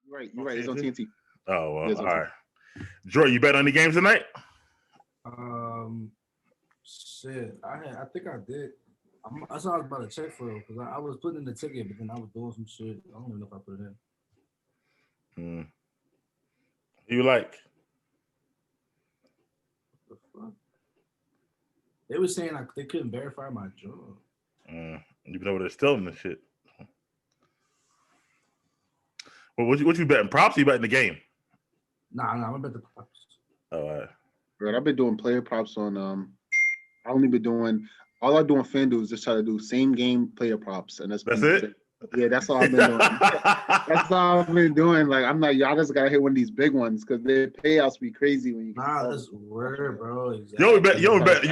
You're right. It's on TNT. Oh, well, all right. Jordan, you bet on the games tonight? Shit. I think I did. That's what I was about to check for because I was putting in the ticket, but then I was doing some shit. I don't even know if I put it in. Who you like? What the fuck? They were saying they couldn't verify my job. You know they're stealing the shit. Well, what you betting? Props? Or you betting the game? Nah, I'm gonna bet the props. All right. Right, I've been doing player props on. I only been doing. All I do on FanDuel is just try to do same game player props, and that's it. Yeah, that's all I've been doing. That's all I've been doing. Like I'm not. Y'all just gotta hit one of these big ones because their payouts be crazy when you. Nah, that's weird, bro. Exactly. You bet.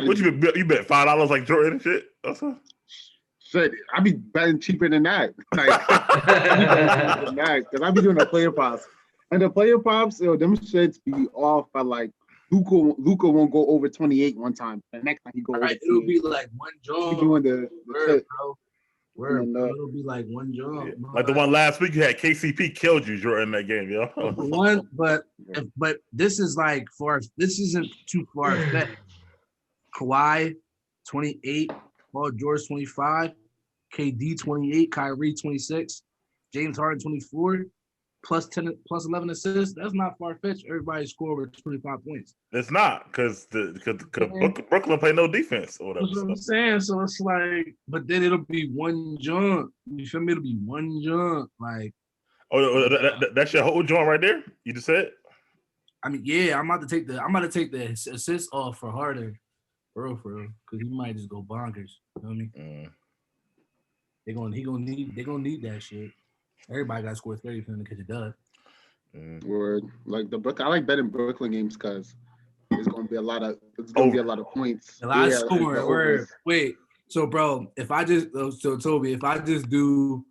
What you bet? $5 like Jordan and shit. Shit, I be betting cheaper than that. Like, because I be doing the player props, and the player props, them shits be off by like. Luka won't go over 28 one time. The next time he go over. It'll be like one job. He doing the word, bro. Word, bro. It'll be like one job. Yeah. Like the one last week, you had KCP killed you, Jordan, in that game, yo. But this is like this isn't too far fetched. Kawhi 28, Paul George 25, KD 28, Kyrie 26, James Harden 24. Plus 11 assists. That's not far fetched. Everybody score over 25 points. It's not because Brooklyn play no defense or whatever. That's what I'm saying. So it's like, but then it'll be one jump. You feel me? It'll be one jump. Like, that's your whole joint right there. You just said. I mean, yeah. I'm about to take the assist off for Harden, for real, because he might just go bonkers. You know what I mean? They're gonna need that shit. Everybody got to score 30 for him to catch a dub. Word. Like I like betting Brooklyn games because it's gonna be a lot of points. A lot of scoring. Word. Wait. So bro, Tobi, if I just do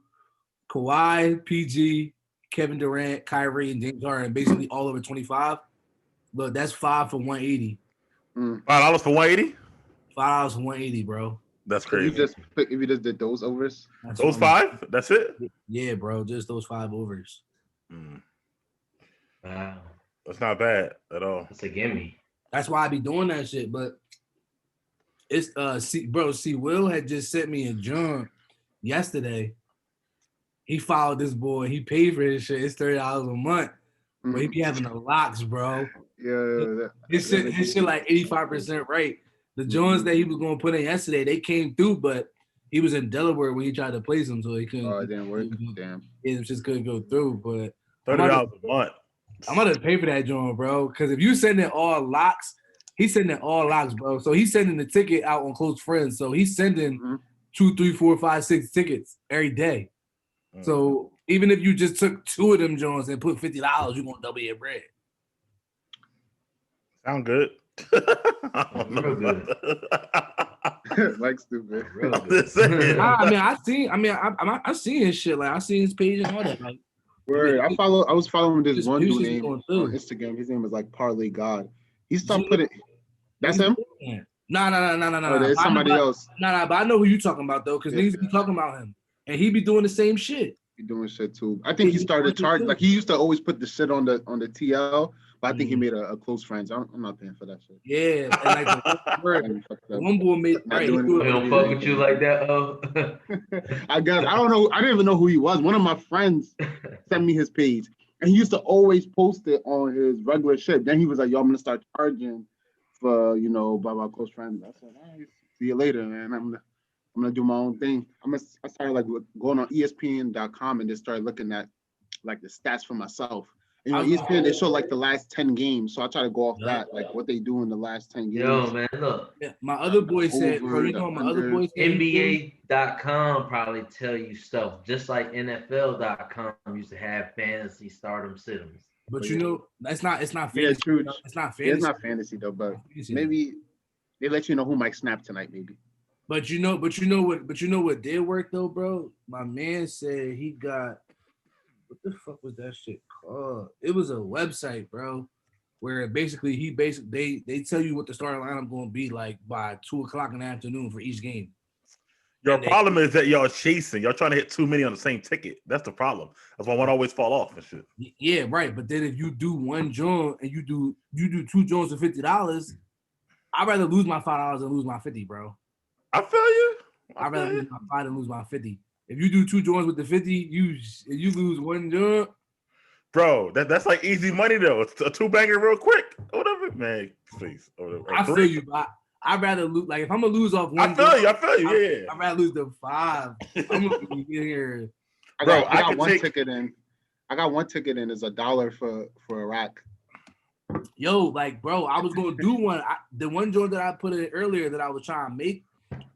Kawhi, PG, Kevin Durant, Kyrie, and James Harden, basically all over 25. Look, that's 5 for 180. $5 for 180. $5 for 180, bro. That's crazy. If you just did those overs, those 5, that's it. Yeah, bro, just those 5 overs. Wow, that's not bad at all. That's a gimme. That's why I be doing that shit. But it's Will had just sent me a jump yesterday. He followed this boy. He paid for his shit. It's $30 a month. But he be having the locks, bro. Yeah, his shit like 85% right. The Jones that he was going to put in yesterday, they came through, but he was in Delaware when he tried to place them, so he couldn't. Oh, it didn't work. Damn. It just couldn't go through. But $30 a month. I'm gonna pay for that joint, bro. Because if you send in all locks, he's sending all locks, bro. So he's sending the ticket out on close friends. So he's sending 2, 3, 4, 5, 6 tickets every day. So even if you just took 2 of them joints and put $50, you're gonna double your bread. Sound good. Real good. Like stupid. Real good. I seen his shit. Like I seen his page and all that. Like, word. I was following this one dude named on Instagram. His name was like Parlay God. He stopped putting. That's him. No. Oh, there's somebody else. But I know who you talking about though, because niggas be talking about him, and he be doing the same shit. He doing shit too. I think he started charging. Like he used to always put the shit on the TL. But I think he made a close friend. I'm not paying for that shit. Yeah, and like the one boy made. Right, he don't fuck with you like that. I guess I don't know. I didn't even know who he was. One of my friends sent me his page, and he used to always post it on his regular shit. Then he was like, "Yo, I'm gonna start charging for blah blah close friends." I said, "All right, see you later, man. I'm gonna do my own thing." I started like going on ESPN.com and just started looking at like the stats for myself. ESPN, they show like the last 10 games, so I try to go off that, like what they do in the last 10 games. Yo, man, look. Yeah, my other boy said, my other boy said NBA.com probably tell you stuff, just like NFL.com used to have fantasy stardom sittings. But it's not fantasy. Yeah, true. It's not fantasy. Yeah, it's not fantasy though, but maybe they let you know who might snap tonight, maybe. But you know what did work though, bro? My man said he got. What the fuck was that shit called? It was a website, bro, where they tell you what the starting lineup going to be like by 2:00 in the afternoon for each game. Your problem is that y'all chasing. Y'all trying to hit too many on the same ticket. That's the problem. That's why one always fall off and shit. Yeah, right. But then if you do one joint and you do 2 joints for $50, I'd rather lose my $5 than lose my 50, bro. I feel you. I'd rather lose my 5 than lose my 50. If you do 2 joints with the 50, you lose one joint. Bro, that's like easy money though. It's a 2-banger real quick. Whatever, man. Please. I feel you, but I'd rather lose. Like if I'm gonna lose off one, I feel you. Yeah. I'd rather lose the 5. I'm gonna be in here. I got one ticket in. I got one ticket in. Is $1 for a rack. Yo, like, bro, I was gonna do one. The one joint that I put in earlier that I was trying to make,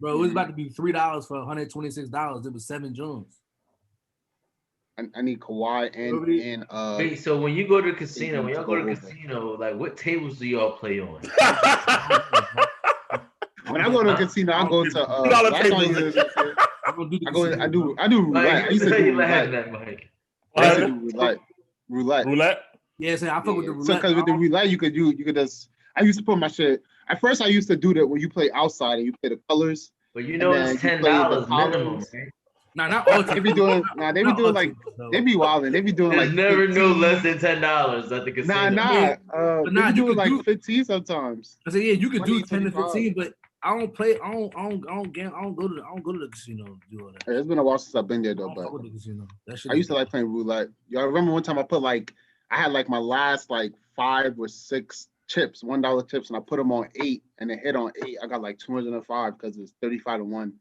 bro, it was about to be $3 for $126. It was 7 joints. I need Kawhi and Wait, so when you go to the casino, when y'all go to the casino, like what tables do y'all play on? When I go to the casino, I go to I do roulette. I used to do roulette. Roulette? Yeah, so I fuck with the roulette. So because with the roulette, you could just. I used to put my shit. At first, I used to do that when you play outside and you play the colors. But you know it's $10 minimum, right? Nah, not all. They be doing like they be wilding. They be doing There's like never no less than $10 at the casino. They do like 15 sometimes. I said, yeah, you could do 10 to 15, but I don't play. I don't go to the casino to do all that. It's been a while since I've been there though, but I used to like playing roulette. Y'all remember one time I put I had like my last like 5 or 6 chips, $1 chips, and I put them on 8 and it hit on 8. I got like 205 because it's 35-1.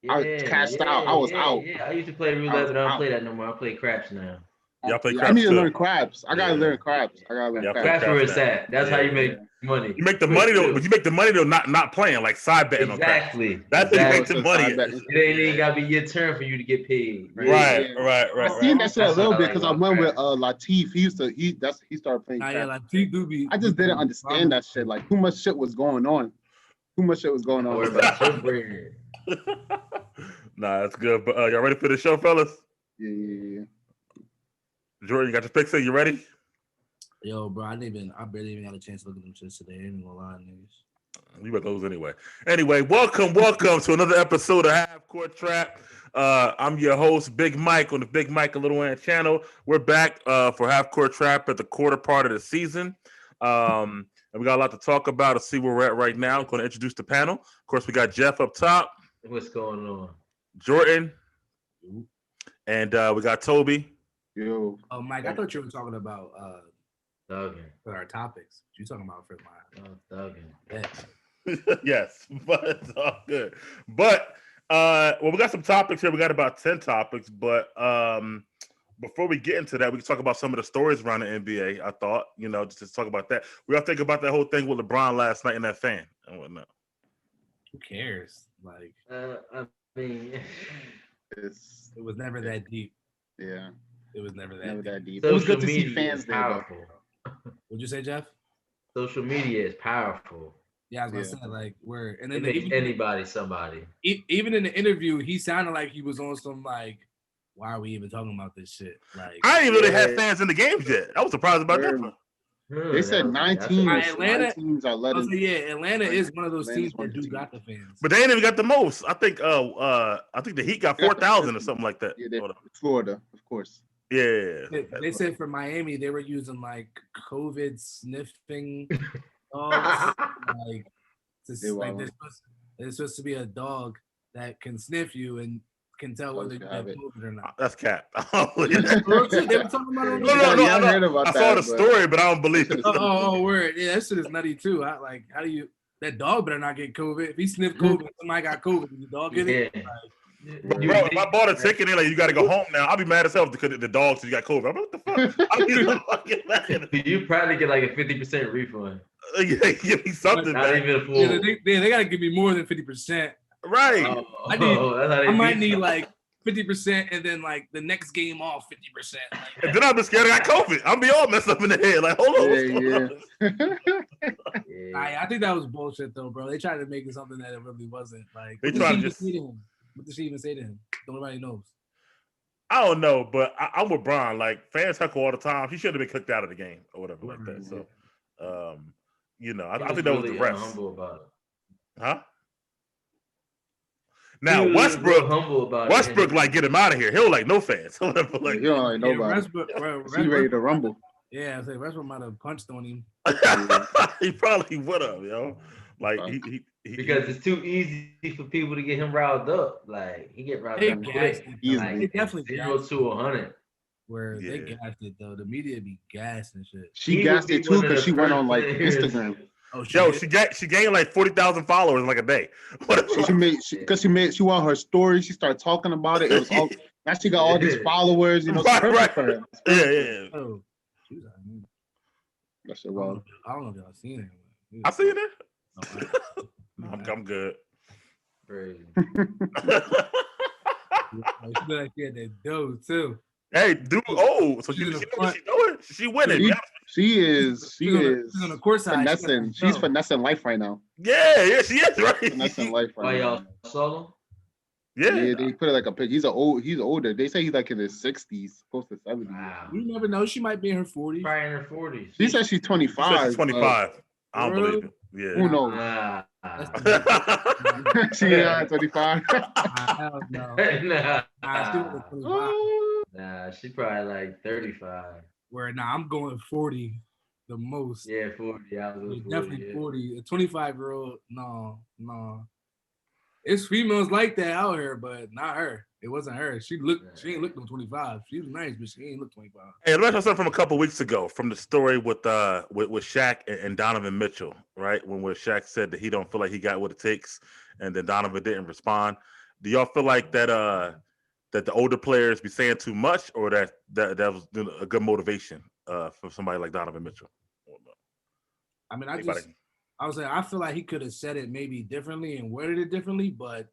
Yeah, I cashed out. I was out. Yeah, I used to play roulette, but I don't play that no more. I play craps now. Y'all play craps I need to too. learn craps. I gotta learn craps. Craps where it's at. That's how you make money. You make the money though, but you make the money though not playing, like side betting on craps. That's how you make the money. It ain't gotta be your turn for you to get paid. Right. I seen that shit a little bit because I went with Latif. He started playing craps. Yeah, Latif do be. I just didn't understand that shit. Like too much shit was going on. What about your bread? Nah, that's good. But y'all ready for the show, fellas? Yeah. Jordan, you got your picks in? You ready? Yo, bro, I barely even got a chance to look at them shits today. I ain't gonna lie, niggas. You bet those anyway. Anyway, welcome to another episode of Half Court Trap. I'm your host, BigMike, on the BigMike LittleAnt channel. We're back for Half Court Trap at the quarter part of the season. And we got a lot to talk about to see where we're at right now. I'm going to introduce the panel. Of course, we got Jeff up top. What's going on? Jordan. And we got Tobi. Yo. Oh, Mike, I thought you were talking about thugging for our topics. You talking about for mine? Thugging. Yeah. Yes, but it's all good. But we got some topics here. We got about 10 topics, but before we get into that, we can talk about some of the stories around the NBA. I thought, just to talk about that. We all think about that whole thing with LeBron last night and that fan and whatnot. Who cares? Like, I mean, it was never that deep. Yeah. It was never that deep. It was good to see fans there. What'd you say, Jeff? Social media is powerful. Yeah, I was gonna say like and then it makes anybody somebody. Even in the interview, he sounded like he was on some like, why are we even talking about this shit? Like, I didn't really have fans in the games yet. I was surprised about that. They said 9 teams. Atlanta, 9 teams are letting. Atlanta is one of those teams that do got the fans. But they ain't even got the most. I think the Heat got 4,000 or something like that. Yeah, Florida, of course. Yeah. They said for Miami they were using like COVID sniffing dogs. There's supposed to be a dog that can sniff you and can tell whether you have COVID or not. That's cap. They were talking about it. I saw the story, but I don't believe it. Oh, word. Yeah, that shit is nutty too. How do you? That dog better not get COVID. If he sniffed COVID, somebody got COVID. The dog get it. Bro, if I bought a ticket and you got to go home now, I'll be mad as hell because the dog said you got COVID. I'm like, what the fuck? I'll be fucking mad. You probably get like a 50% refund. Yeah, give me something. Not even a full. Yeah, they got to give me more than 50%. Right. I might need like 50% and then like the next game off 50%. And then I'll be scared I got COVID. I'll be all messed up in the head. Like, hold on. I think that was bullshit though, bro. They tried to make it something that it really wasn't. Like, they tried to just. What did she even say to him? Nobody knows. I don't know, but I'm with Brian. Like, fans heckle all the time. He should have been kicked out of the game or whatever like that. So, I think that was the rest. Humble about it. Huh? Now He was real humble about it. Westbrook like get him out of here. He'll like no fans. He'll like, He don't like nobody. He ready to rumble. Yeah, I say Westbrook might have punched on him. He probably would have, yo. Like because it's too easy for people to get him riled up. Like he get riled up quick. Like, definitely 0 to 100. Where they gassed it though. The media be gassed and shit. She gassed it too because she went on like Instagram. Oh, she gained like 40,000 followers in like a day. She won her story. She started talking about it. It was all now she got all these followers. You know, right. For her. Yeah. Oh, that shit wild. I don't know if y'all seen it. I seen it. I'm good. Crazy. She had that dough too. Hey, dude. Oh, so she doing? She winning. She is on the court side. Finessing. She's finessing life right now. Yeah, she is right. Finessing life right now. Y'all saw him? Yeah, they put it like a pic. He's older. They say he's like in his 60s, close to 70s. Wow. You never know. She might be in her 40s. Probably in her 40s. She said she's 25. She's 25. I don't believe it. Yeah. Who knows? She 25. Hell no. Nah, she probably like 35. Where I'm going 40 the most. Yeah, 40. I was 40, definitely 40. A 25-year-old, no. It's females like that out here, but not her. It wasn't her. She ain't looked no 25. She was nice, but she ain't look 25. Hey, let me tell something from a couple weeks ago from the story with Shaq and Donovan Mitchell, right? When Shaq said that he don't feel like he got what it takes, and then Donovan didn't respond. Do y'all feel like that the older players be saying too much, or that was a good motivation for somebody like Donovan Mitchell? I mean, I feel like he could have said it maybe differently and worded it differently, but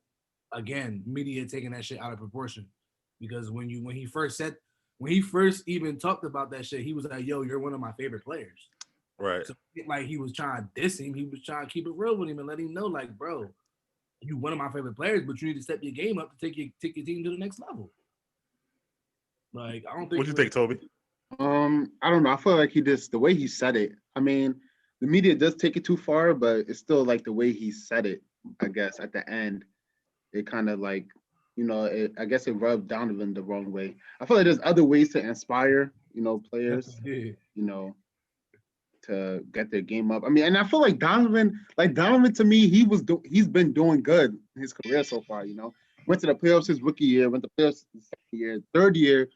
again, media taking that shit out of proportion. Because when he first even talked about that shit, he was like, "Yo, you're one of my favorite players." Right. So like he was trying to diss him, he was trying to keep it real with him and let him know, like, bro, you one of my favorite players, but you need to step your game up to take your team to the next level. Like, I don't think. What do you think, Tobi? I don't know. I feel like the way he said it. I mean, the media does take it too far, but it's still like the way he said it. I guess at the end, it kind of like, I guess it rubbed Donovan the wrong way. I feel like there's other ways to inspire, players, to get their game up. I mean, and I feel like Donovan to me, he's been doing good in his career so far. Went to the playoffs his rookie year, went to the playoffs his second year, third year. I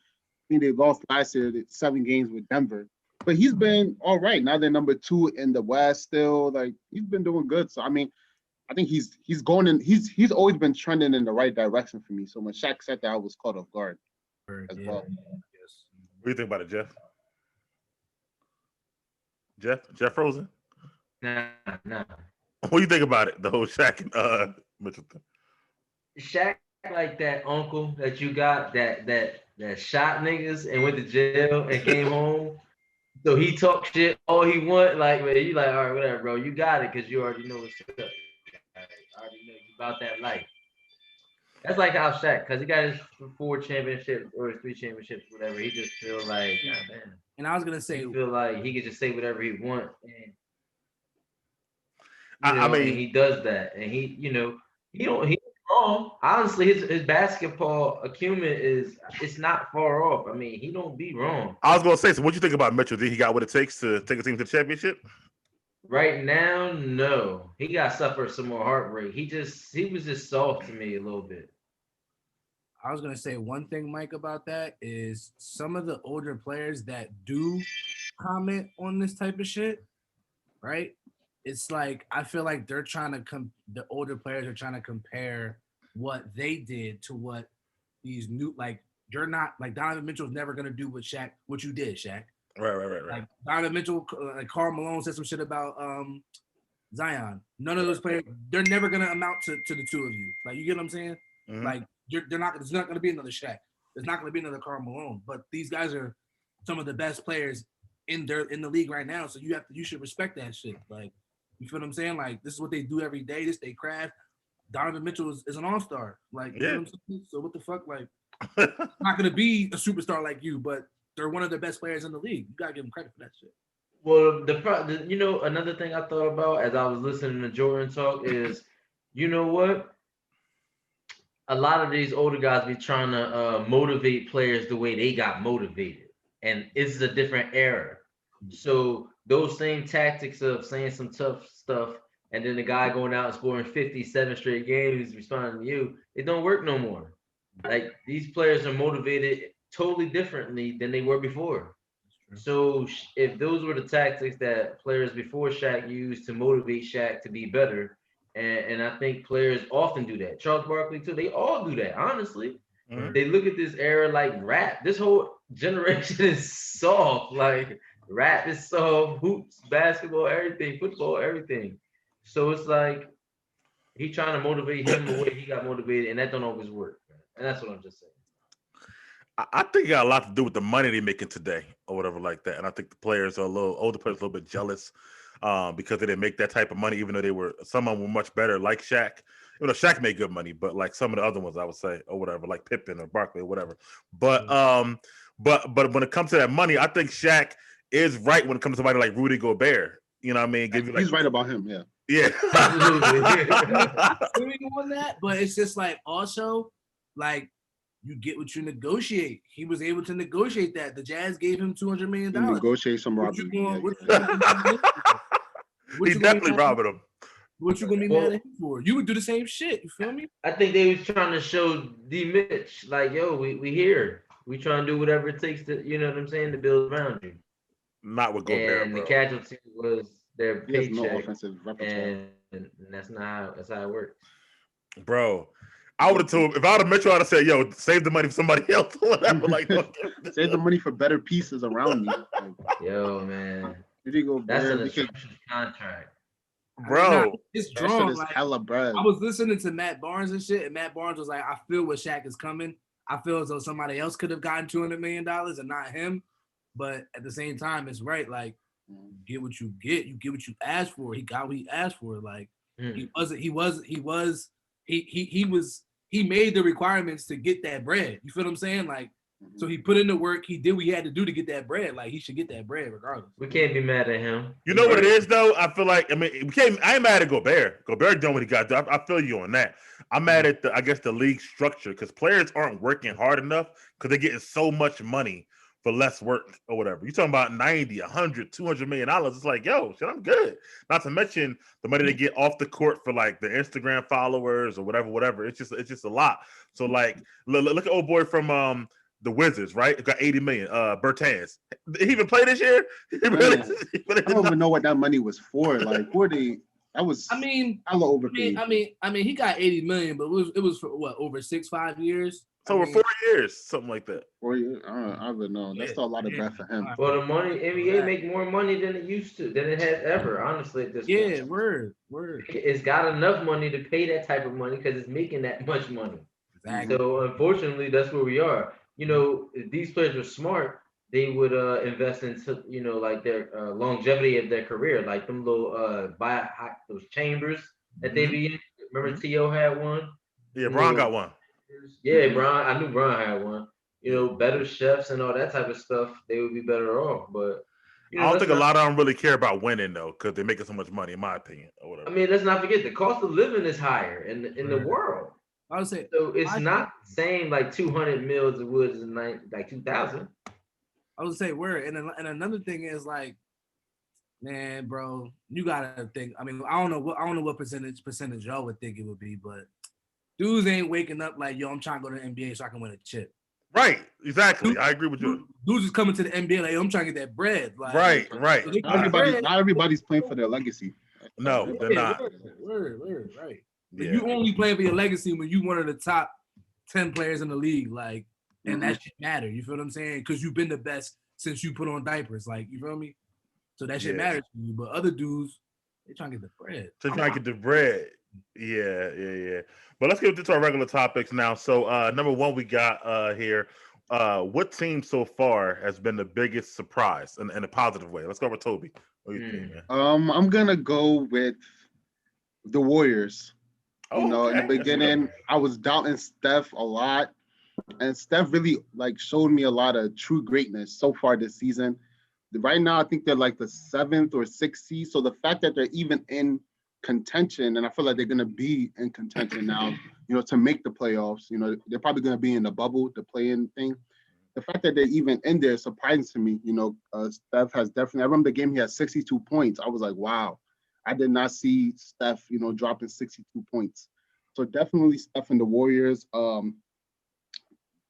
think they lost last year, 7 games with Denver. But he's been all right. Now they're number 2 in the West still. Like, he's been doing good. So I mean, I think he's going in. He's always been trending in the right direction for me. So when Shaq said that, I was caught off guard as well. Yes. What do you think about it, Jeff? Jeff Rosen? Nah. What do you think about it? The whole Shaq and Mitchell thing. Shaq like that uncle that you got that shot niggas and went to jail and came home. So he talk shit all he want. Like, man, you like, all right, whatever, bro. You got it because you already know what's up. I already know about that life. That's like how Shaq, because he got his 4 championships or his 3 championships, whatever. He just feel like, man. And I was gonna say, he feel like he could just say whatever he want. And, I mean, and he does that, and he don't wrong. Honestly, his basketball acumen it's not far off. I mean, he don't be wrong. I was gonna say, so what you think about Mitchell? Think he got what it takes to take a team to the championship? Right now, no. He got to suffer some more heartbreak. He was just soft to me a little bit. I was gonna say one thing, Mike, about that is some of the older players that do comment on this type of shit, right? It's like I feel like they're trying to the older players are trying to compare what they did to what these new, like, you're not, like, Donovan Mitchell's never gonna do what you did, Shaq. Right. Like Donovan Mitchell, like Karl Malone said some shit about Zion. None of those players, they're never gonna amount to the two of you. Like, you get what I'm saying? Mm-hmm. Like, they're not. There's not gonna be another Shaq. There's not gonna be another Karl Malone. But these guys are some of the best players in the league right now. So you should respect that shit. Like, you feel what I'm saying? Like, this is what they do every day. This they craft. Donovan Mitchell is an all-star. Like, you know what I'm saying? So what the fuck? Like, not gonna be a superstar like you, but they're one of the best players in the league. You gotta give them credit for that shit. Well, another thing I thought about as I was listening to Jordan talk is, you know what? a lot of these older guys be trying to motivate players the way they got motivated, and it's a different era. So those same tactics of saying some tough stuff, and then the guy going out and scoring 57 straight games, responding to you, it don't work no more. Like these players are motivated totally differently than they were before. So if those were the tactics that players before Shaq used to motivate Shaq to be better, and I think players often do that. Charles Barkley too. They all do that. Honestly, they look at this era like rap. This whole generation is soft. Like rap is soft. Hoops, basketball, everything, football, everything. So it's like he trying to motivate him the way he got motivated, and that don't always work. Man. And that's what I'm just saying. I think it got a lot to do with the money they're making today or whatever like that. And I think the players are older players a little bit jealous because they didn't make that type of money, even though some of them were much better, like Shaq. You know, Shaq made good money, but like some of the other ones, I would say, or whatever, like Pippen or Barkley or whatever. But when it comes to that money, I think Shaq is right when it comes to somebody like Rudy Gobert. You know what I mean? He's right about him, yeah. Yeah. On that, but it's just like also like you get what you negotiate. He was able to negotiate that. The Jazz gave him $200 million. Negotiate some robbery. He's definitely robbing him. What you gonna be mad at him for? You would do the same shit. You feel me? I think they was trying to show D Mitch like, yo, we here. We trying to do whatever it takes to, you know what I'm saying, to build around you. Not with Gobert, and bro. the casualty was their He has paycheck, no offensive repertoire. and that's how it works. Bro, I would have told if I would have met you, I'd have said, "Yo, save the money for somebody else or whatever." Like, save the money for better pieces around me. Yo, man, that's an instruction contract, bro. It's drawn like hella bread. I was listening to Matt Barnes and shit, and Matt Barnes was like, "I feel what Shaq is coming. I feel as though somebody else could have gotten $200 million and not him." But at the same time, it's right. Like, you get what you get. You get what you asked for. He got what he asked for. Like, he made the requirements to get that bread. You feel what I'm saying? Like, so he put in the work. He did what he had to do to get that bread. Like, he should get that bread regardless. We can't be mad at him. You know what it is, though? I feel like, I ain't mad at Gobert. Gobert done what he got to do. I feel you on that. I'm mad at the league structure because players aren't working hard enough because they're getting so much money for less work or whatever. You're talking about 90, 100, $200 million. It's like, yo, shit, I'm good. Not to mention the money they get off the court for like the Instagram followers or whatever. It's just a lot. So like, look at old boy from the Wizards, right? It got 80 million. Bertans. Did he even play this year? I don't even know what that money was for. Like, who are they? That was. I mean, overpaid. He got 80 million, but it was for what, over 5 years? So over 4 years, something like that. 4 years? I don't know. That's still a lot of bread for him. Well, the money, NBA make more money than it used to, than it has ever, honestly, at this point. Yeah, word. It's got enough money to pay that type of money because it's making that much money. Exactly. So, unfortunately, that's where we are. You know, if these players were smart, they would invest into, you know, like their longevity of their career, like them little those chambers that they be in. Remember T.O. had one? Yeah, Bron got one. Yeah, Bron. I knew Bron had one. You know, better chefs and all that type of stuff, they would be better off. But you know, I don't think a lot of them really care about winning though, because they're making so much money, in my opinion, or whatever. I mean, let's not forget the cost of living is higher in the world. I would say so. It's not the same like 200 mils it was in like 2000. I would say word, and another thing is like, man, bro, you gotta think. I mean, I don't know what percentage y'all would think it would be, but dudes ain't waking up like, yo, I'm trying to go to the NBA so I can win a chip. Right, exactly. I agree with you. Dudes is coming to the NBA like, yo, I'm trying to get that bread. Like, right. So not everybody's playing for their legacy. No, they're not. Word, right. Yeah. You only playing for your legacy when you one of the top 10 players in the league, like, and that shit matter. You feel what I'm saying? Because you've been the best since you put on diapers, like, you feel me? So that shit matters to you. But other dudes, they trying to get the bread. They're trying to get the bread. Yeah. But let's get into our regular topics now. So number one, we got here. What team so far has been the biggest surprise in a positive way? Let's go with Tobi. What do you think, man? I'm gonna go with the Warriors. You know, in the beginning, I was doubting Steph a lot, and Steph really like showed me a lot of true greatness so far this season. Right now, I think they're like the 7th or 6th seed. So the fact that they're even in contention, and I feel like they're gonna be in contention now. To make the playoffs. They're probably gonna be in the bubble, the play-in thing. The fact that they're even in there is surprising to me. Steph has definitely. I remember the game he had 62 points. I was like, wow, I did not see Steph, dropping 62 points. So definitely Steph and the Warriors.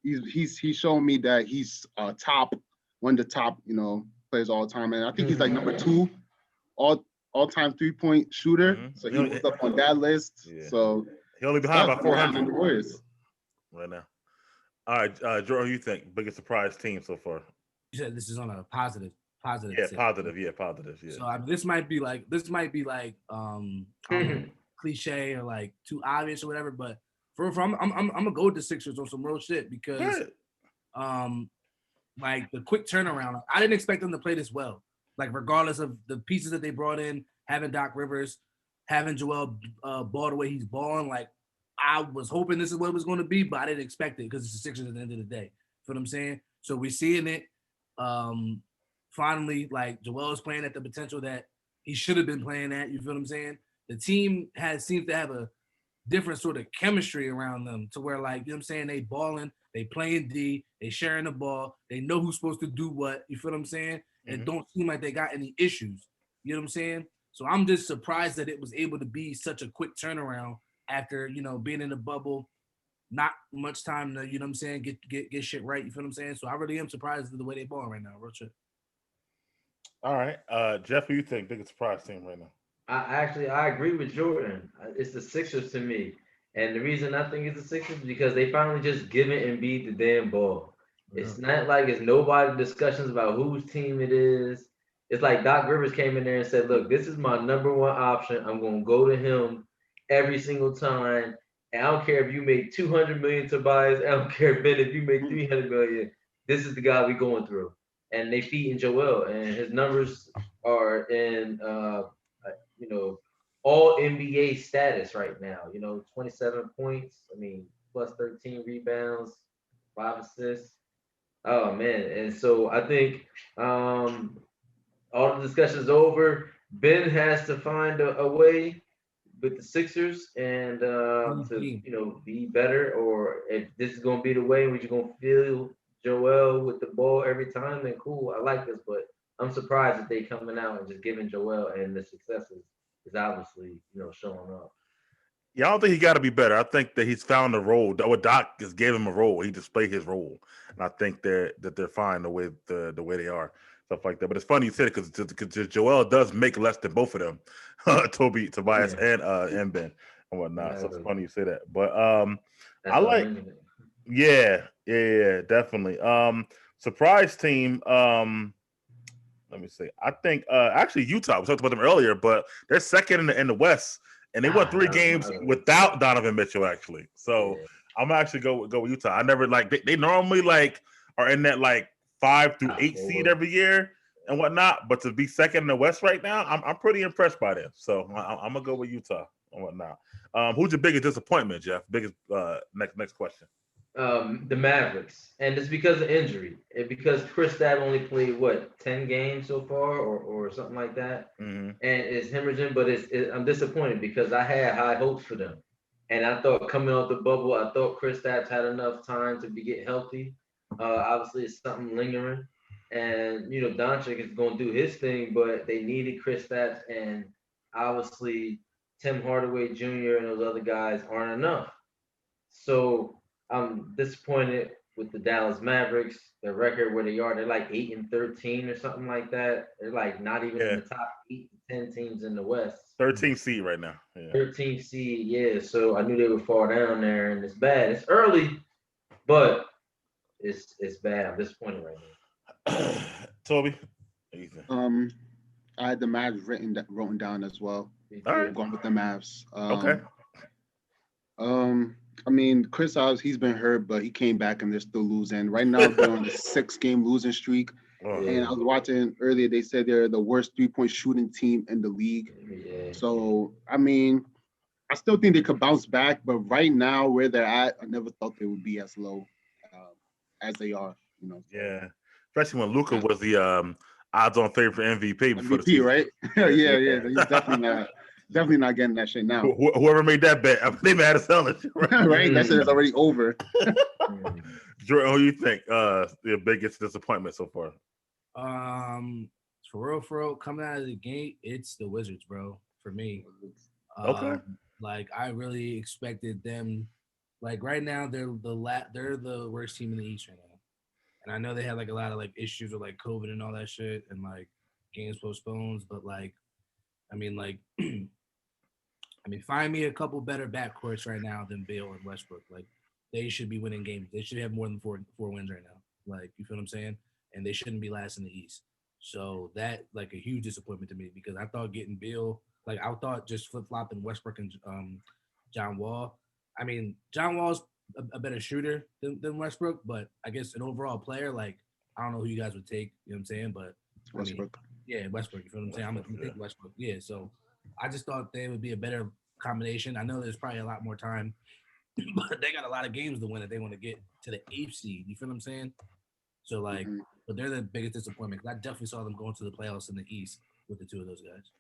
He's shown me that he's one of the top, players all the time, and I think he's like number 2 all-time 3-point shooter. So he was up on that list. Yeah. So he only behind by 400 the Warriors right now. All right, Jordan, you think biggest surprise team so far? You said this is on a positive. Yeah, positive. Yeah, positive. Yeah. So this might be like cliche or like too obvious or whatever, but I'm gonna go with the Sixers on some real shit because like the quick turnaround. I didn't expect them to play this well. Like regardless of the pieces that they brought in, having Doc Rivers, having Joel ball the way he's balling, like I was hoping this is what it was going to be, but I didn't expect it because it's the Sixers at the end of the day. Feel what I'm saying? So we're seeing it. Finally, like Joel is playing at the potential that he should have been playing at. You feel what I'm saying? The team seems to have a different sort of chemistry around them to where, like, you know what I'm saying, they balling, they playing D, they sharing the ball, they know who's supposed to do what. You feel what I'm saying? And don't seem like they got any issues. You know what I'm saying? So I'm just surprised that it was able to be such a quick turnaround after, being in the bubble, not much time to, you know what I'm saying, get shit right. You feel what I'm saying? So I really am surprised at the way they ball right now, real shit. All right. Jeff, who you think biggest surprise team right now? I agree with Jordan. It's the Sixers to me. And the reason I think it's the Sixers is because they finally just given Embiid the damn ball. It's not like it's nobody discussions about whose team it is. It's like Doc Rivers came in there and said, look, this is my number one option. I'm going to go to him every single time. And I don't care if you make 200 million, Tobias. I don't care, Ben, if you make 300 million. This is the guy we going through. And they feeding Joel. And his numbers are in, all NBA status right now. 27 points. Plus 13 rebounds, 5 assists. Oh man! And so I think all the discussion's over. Ben has to find a way with the Sixers and to be better. Or if this is gonna be the way, we're just gonna feel Joel with the ball every time. Then cool, I like this, but I'm surprised that they coming out and just giving Joel and the successes is obviously showing up. Yeah, I don't think he got to be better. I think that he's found a role. What Doc just gave him a role. He displayed his role, and I think they're fine the way they are, stuff like that. But it's funny you said it because Joel does make less than both of them, Tobi, Tobias, and Ben and whatnot. So it's funny you say that. But I like, definitely. Surprise team. Let me see. I think actually Utah. We talked about them earlier, but they're second in the West. And they won 3 games without Donovan Mitchell, actually. So I'm actually go with Utah. I never they normally are in that 5 through 8 seed every year and whatnot. But to be second in the West right now, I'm pretty impressed by them. So I'm gonna go with Utah and whatnot. Who's your biggest disappointment, Jeff? Biggest next question. The Mavericks, and it's because of injury, and because Chris Stapp only played 10 games so far, or something like that, and it's hemorrhaging. But I'm disappointed because I had high hopes for them, and I thought coming off the bubble, I thought Chris Stapp had enough time to get healthy. Obviously, it's something lingering, and Doncic is going to do his thing, but they needed Chris Stapp, and obviously Tim Hardaway Jr. and those other guys aren't enough. So I'm disappointed with the Dallas Mavericks, their record where they are. They're 8-13 or something like that. They're not even in the top 8 to 10 teams in the West. 13th seed right now. Yeah. 13th seed, yeah. So I knew they would fall down there, and it's bad. It's early, but it's bad. I'm disappointed right now. Tobi, I had the Mavs written down as well. All right. Going with the Mavs. Okay. Chris Hobbs, he's been hurt, but he came back and they're still losing. Right now, they're on a 6-game losing streak. And I was watching earlier, they said they're the worst 3-point shooting team in the league. Yeah. So, I still think they could bounce back, but right now, where they're at, I never thought they would be as low as they are. Yeah. Especially when Luka was the odds-on favorite for MVP before the season. Right? Yeah, he's definitely not. Definitely not getting that shit now. Whoever made that bet, they mad as hell. Right? That shit is already over. Jordan, who do you think the biggest disappointment so far? For real, coming out of the gate, it's the Wizards, bro. For me, Okay. like I really expected them. Like right now, they're the worst team in the East right now, and I know they had like a lot of like issues with like COVID and all that shit, and like games postponed. But like, I mean, find me a couple better backcourts right now than Bale and Westbrook. Like, they should be winning games. They should have more than four wins right now. Like, you feel what I'm saying? And they shouldn't be last in the East. So that like a huge disappointment to me because I thought getting Bill, like I thought just flip flopping Westbrook and John Wall. I mean, John Wall's a better shooter than Westbrook, but I guess an overall player, like I don't know who you guys would take. You know what I'm saying? But Westbrook. Yeah, Westbrook. You feel what I'm saying? I'm gonna take Westbrook. Yeah. So I just thought they would be a better combination. I know there's probably a lot more time, but they got a lot of games to win if they want to get to the 8th seed. You feel what I'm saying? So like, but they're the biggest disappointment. I definitely saw them going to the playoffs in the East with the two of those guys.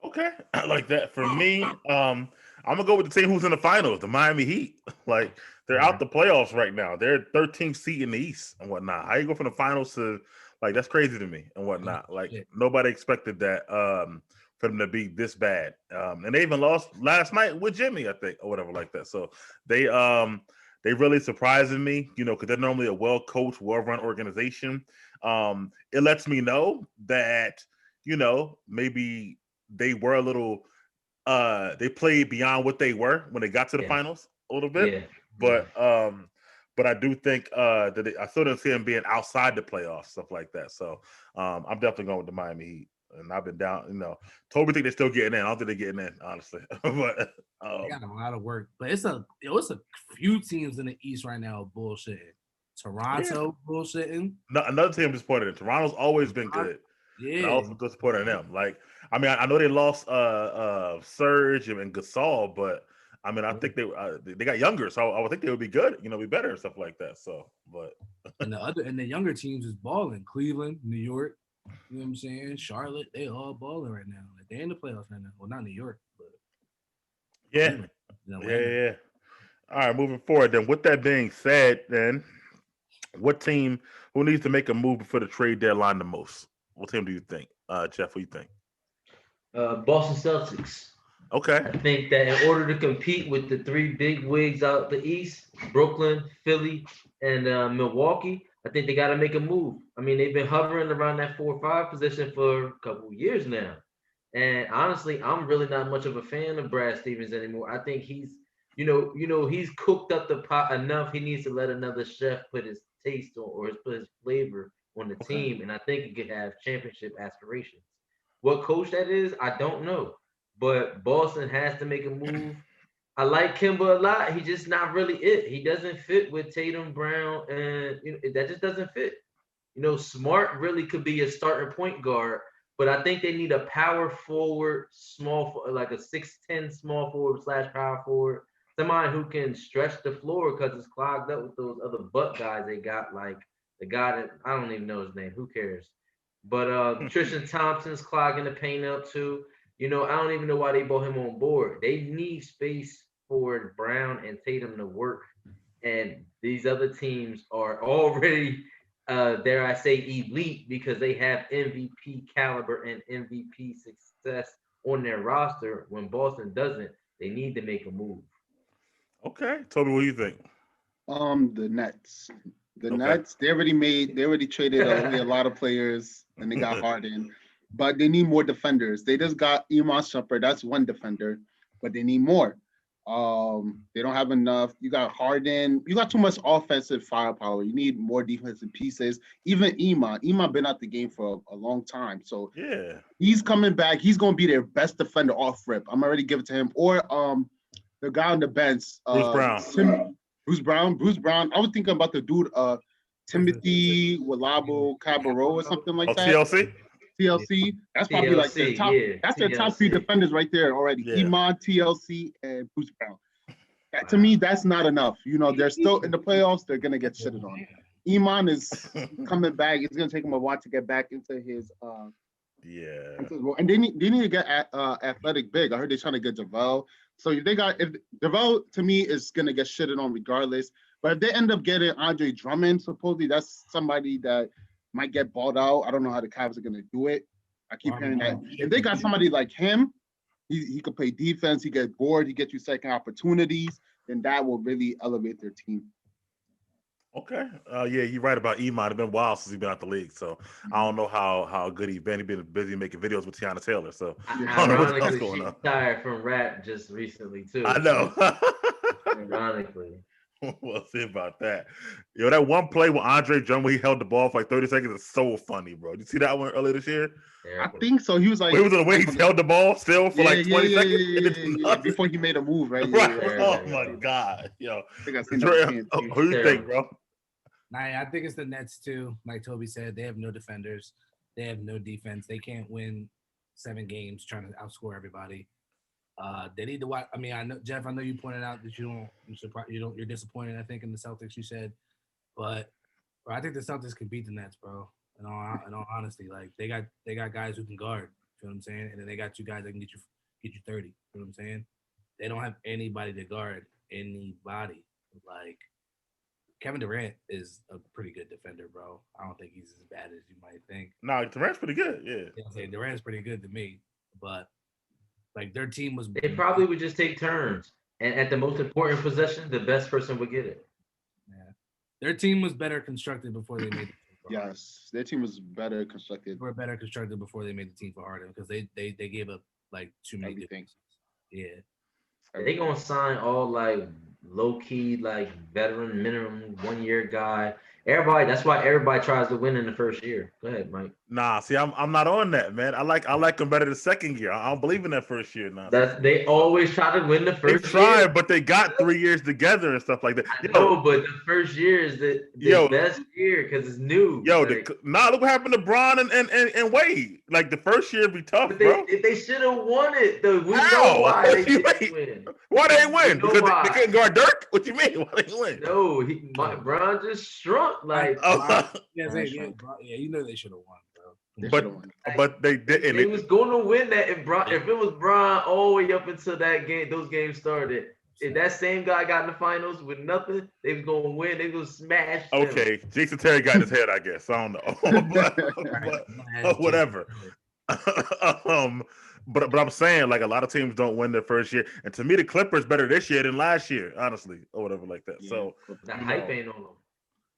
Okay, I like that. For me, I'm gonna go with the team who's in the finals, the Miami Heat. Like they're out the playoffs right now. They're 13th seed in the East and whatnot. How you go from the finals to like that's crazy to me and whatnot. Like nobody expected that for them to be this bad. And they even lost last night with Jimmy, I think, or whatever like that. So they really surprising me, you know, because they're normally a well-coached, well-run organization. It lets me know that, you know, maybe they were a little they played beyond what they were when they got to the finals a little bit. But I do think that I still didn't see them being outside the playoffs, stuff like that. So I'm definitely going with the Miami Heat. And I've been down, you know. Tobi think they're still getting in. I don't think they're getting in, honestly. But they got a lot of work. But it's a few teams in the East right now bullshitting. Toronto bullshitting. No, another team disappointed in. Toronto's always been good. Yeah. And I also disappointed in them. Like, I mean, I know they lost Serge and Gasol, but I mean, I think they got younger, so I would think they would be good, you know, be better and stuff like that. So, but and the younger teams is balling. Cleveland, New York, you know what I'm saying? Charlotte, they all balling right now. Like they're in the playoffs right now. Well, not New York, but yeah. All right, moving forward. Then, with that being said, then what team who needs to make a move before the trade deadline the most? What team do you think, Jeff? What do you think? Boston Celtics. Okay. I think that in order to compete with the three big wigs out the East, Brooklyn, Philly, and Milwaukee, I think they got to make a move. I mean, they've been hovering around that 4 or 5 position for a couple of years now. And honestly, I'm really not much of a fan of Brad Stevens anymore. I think he's, he's cooked up the pot enough. He needs to let another chef put his taste on or put his flavor on the team. And I think he could have championship aspirations. What coach that is, I don't know. But Boston has to make a move. I like Kemba a lot. He's just not really it. He doesn't fit with Tatum, Brown, and that just doesn't fit. Smart really could be a starting point guard, but I think they need a power forward, like a 6'10" small forward / power forward, somebody who can stretch the floor because it's clogged up with those other butt guys they got, like the guy that I don't even know his name. Who cares? But Tristan Thompson's clogging the paint up too. I don't even know why they brought him on board. They need space for Brown and Tatum to work. And these other teams are already, dare I say, elite because they have MVP caliber and MVP success on their roster. When Boston doesn't, they need to make a move. Okay. Tobi, what do you think? The Nets. The Nets, they already traded away a lot of players and they got Harden. But they need more defenders. They just got Iman Shumpert. That's one defender, but they need more. They don't have enough. You got Harden. You got too much offensive firepower. You need more defensive pieces. Even Iman been out the game for a long time. So he's coming back. He's going to be their best defender off rip. I'm already giving it to him. Or the guy on the bench. Bruce Brown. I was thinking about the dude, Timothy Walabo Cabarro or something like that. TLC. That's probably like their top. That's their top 3 defenders right there already. Iman, TLC, and Bruce Brown. To me, that's not enough. They're still in the playoffs. They're gonna get shitted on. Iman is coming back. It's gonna take him a while to get back into his Yeah. And they need to get athletic big. I heard they're trying to get JaVale. So if JaVale to me is gonna get shitted on regardless. But if they end up getting Andre Drummond, supposedly that's somebody that might get balled out. I don't know how the Cavs are gonna do it. I keep hearing that. If they got somebody like him, he could play defense, he gets bored, he gets you second opportunities, then that will really elevate their team. Okay. Yeah, you're right about Iman. It's been a while since he's been out the league, so I don't know how good he's been. He's been busy making videos with Tiana Taylor, so I don't know what's going on. She retired from rap just recently too. I know. Ironically. We'll see about that. Yo, that one play with Andre Drummond, he held the ball for like 30 seconds, is so funny, bro. Did you see that one earlier this year? I think so. He was like, he was in the way he held the ball still for like 20 seconds before he made a move, right? Oh my god, yo. I think I seen that. Who do you think, bro? I think it's the Nets too. Like Toby said, they have no defenders. They have no defense. They can't win 7 games trying to outscore everybody. They need to watch. I mean, I know Jeff. I know you pointed out that you're disappointed. I think in the Celtics, you said, but bro, I think the Celtics can beat the Nets, bro. In all honesty, like they got guys who can guard. You know what I'm saying? And then they got 2 guys that can get you 30. You know what I'm saying? They don't have anybody to guard anybody. Like Kevin Durant is a pretty good defender, bro. I don't think he's as bad as you might think. No, Durant's pretty good. Yeah. I'm saying Durant's pretty good to me, but. Like their team was. They probably would just take turns, and at the most important possession, the best person would get it. Yeah, their team was better constructed before they made. Yes, their team was better constructed. They were better constructed before they made the team for Harden because they gave up like too many things. Yeah, they gonna sign all like low key like veteran minimum 1-year guy. Everybody, that's why everybody tries to win in the first year. Go ahead, Mike. Nah, see, I'm not on that, man. I like them better the second year. I don't believe in that first year now. They always try to win the first they tried, year. But they got 3 years together and stuff like that. No, but the first year is the best year because it's new. Look what happened to Bron and Wade. Like the first year be tough, bro. They should have won it though. We know why they didn't win. Why they didn't win? Because they couldn't guard Dirk? What you mean? Why they didn't win? No, Bron just shrunk like. You know they should have won, bro. But they didn't. They was going to win that if it was Bron all the way up until that game, those games started. If that same guy got in the finals with nothing, they was going to win. They was smash. Okay, Jason Terry got his head, I guess. I don't know, but whatever. But I'm saying like a lot of teams don't win their first year, and to me the Clippers better this year than last year, honestly, or whatever like that. Yeah. So the hype ain't on them.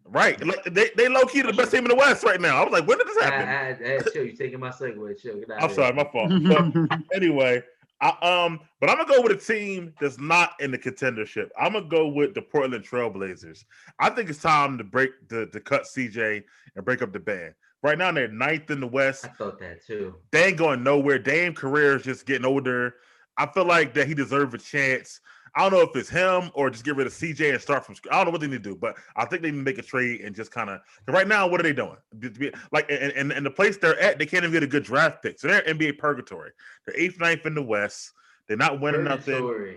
Right, like, they low key the best team in the West right now. I was like, when did this happen? Chill, you taking my segue. Chill. I'm sorry, my fault. But anyway, but I'm gonna go with a team that's not in the contendership. I'm gonna go with the Portland Trailblazers. I think it's time to cut CJ and break up the band. Right now they're 9th in the West. I thought that too. They ain't going nowhere. Dame career is just getting older. I feel like that he deserves a chance. I don't know if it's him or just get rid of CJ and start from scratch. I don't know what they need to do, but I think they need to make a trade and just kind of. Right now, what are they doing? Like, and the place they're at, they can't even get a good draft pick. So they're NBA purgatory. They're 8th, 9th in the West. They're not winning nothing.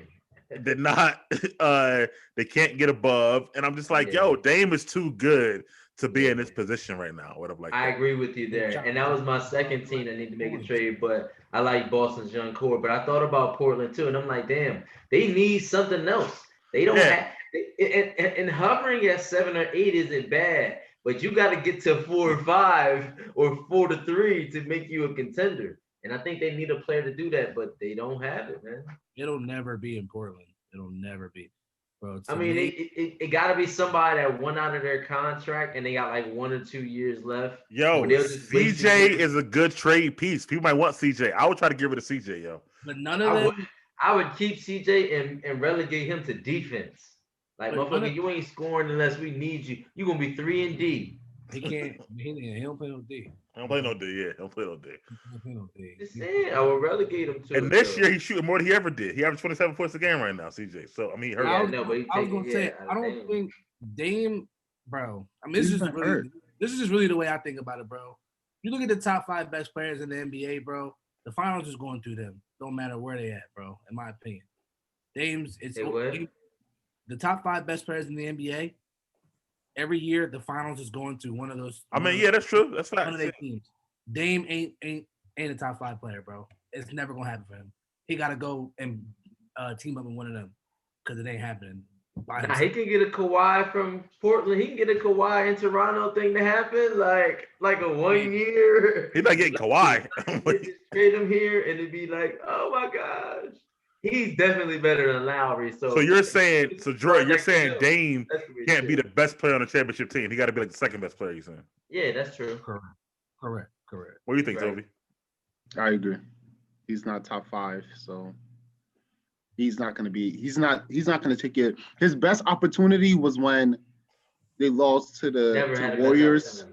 They're not. They can't get above. And I'm just like, yo, Dame is too good to be in this position right now. Whatever. Like, I agree with you there. And that was my second team that need to make a trade, but I like Boston's young core. But I thought about Portland too, and I'm like, damn, they need something else. They don't have. And hovering at 7 or 8 isn't bad, but you got to get to 4 or 5 or 4 to 3 to make you a contender. And I think they need a player to do that, but they don't have it, man. It'll never be in Portland. It'll never be. Bro, I mean, it got to be somebody that won out of their contract and they got like 1 or 2 years left. Yo, CJ is a good trade piece. People might want CJ. I would try to get rid of CJ, yo. But none of them. I would keep CJ and relegate him to defense. Like, motherfucker, you ain't scoring unless we need you. You're going to be 3 and D. He can't. He don't play no D. He don't play no D. Yeah, don't play no D. Just saying, I will relegate him to. And this year he's shooting more than he ever did. He averaged 27 points a game right now, CJ. So I mean, he hurt. I was gonna say, I don't think Dame, bro. I mean, this is just really the way I think about it, bro. You look at the top 5 best players in the NBA, bro. The finals is going through them. Don't matter where they at, bro. In my opinion, Dame's the top 5 best players in the NBA. Every year, the finals is going through one of those. I mean, yeah, that's true. That's fact. One of their teams. Dame ain't and a top 5 player, bro. It's never gonna happen for him. He gotta go and team up with one of them because it ain't happening. Nah, he can get a Kawhi from Portland. He can get a Kawhi in Toronto thing to happen, like a 1 year. He's not getting Kawhi. Just trade him here, and it'd be like, oh my gosh, he's definitely better than Lowry. So you're saying, Jordan, you're saying Dame can't be the best player on the championship team. He got to be like the second best player. You saying? Yeah, that's true. Correct. What do you think, Tobi? I agree. He's not top 5, so he's not going to be. He's not going to take it. His best opportunity was when they lost to the Warriors.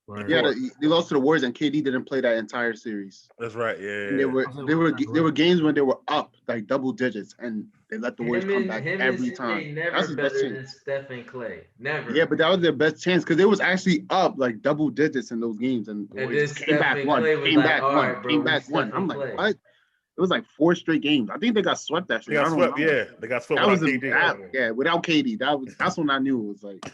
Right. Yeah, they lost to the Warriors, and KD didn't play that entire series. That's right. Yeah. And there were games when they were up like double digits, and they let the Warriors come back every time. That's his best chance. Than Steph and Clay. Never. Yeah, but that was their best chance because they was actually up like double digits in those games, and the Warriors came back one, came back one. I'm like, what? It was like 4 straight games. I think they got swept that year. They got swept without KD. Without KD. That's when I knew it was like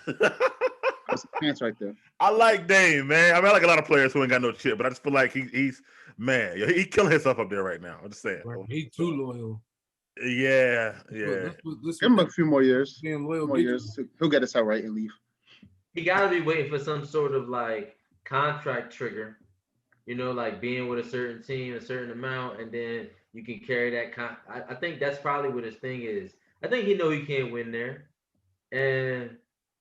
that's a chance right there. I like Dame, man. I mean, I like a lot of players who ain't got no chip, but I just feel like he's man. He killing himself up there right now. I'm just saying. He's too loyal. Yeah. Give him a few more years. He'll get us out right and leave. He gotta be waiting for some sort of like contract trigger. Like being with a certain team, a certain amount, and then you can carry that. I think that's probably what his thing is. I think he know he can't win there,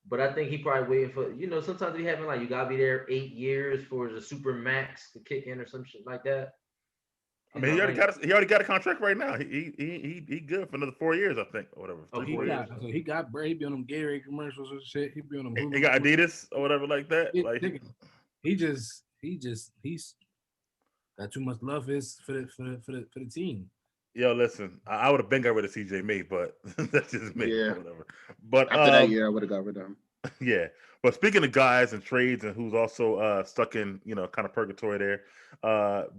but I think he probably waiting for. Sometimes we having like you gotta be there 8 years for the super max to kick in or some shit like that. I mean, he already got a contract right now. He good for another 4 years, I think, or whatever. He got Brady. He be on them Gatorade commercials and shit. He be on them. He got Adidas or whatever like that. He's got too much love for the team. Yo, listen, I would have been got rid of CJ May, but that's just me. Yeah. Or whatever. But after that year, I would have got rid of him. Yeah. But speaking of guys and trades and who's also stuck in, kind of purgatory there,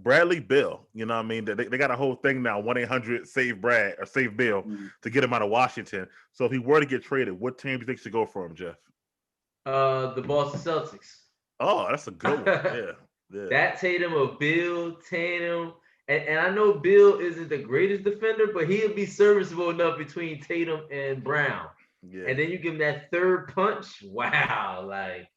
Bradley Beal, you know what I mean? They got a whole thing now, 1-800-SAVE Brad or Save Bill to get him out of Washington. So if he were to get traded, what team do you think should go for him, Jeff? The Boston Celtics. Oh, that's a good one. Yeah. That Tatum or Bill, Tatum. And I know Bill isn't the greatest defender, but he'll be serviceable enough between Tatum and Brown. Yeah. And then you give him that third punch. Wow. I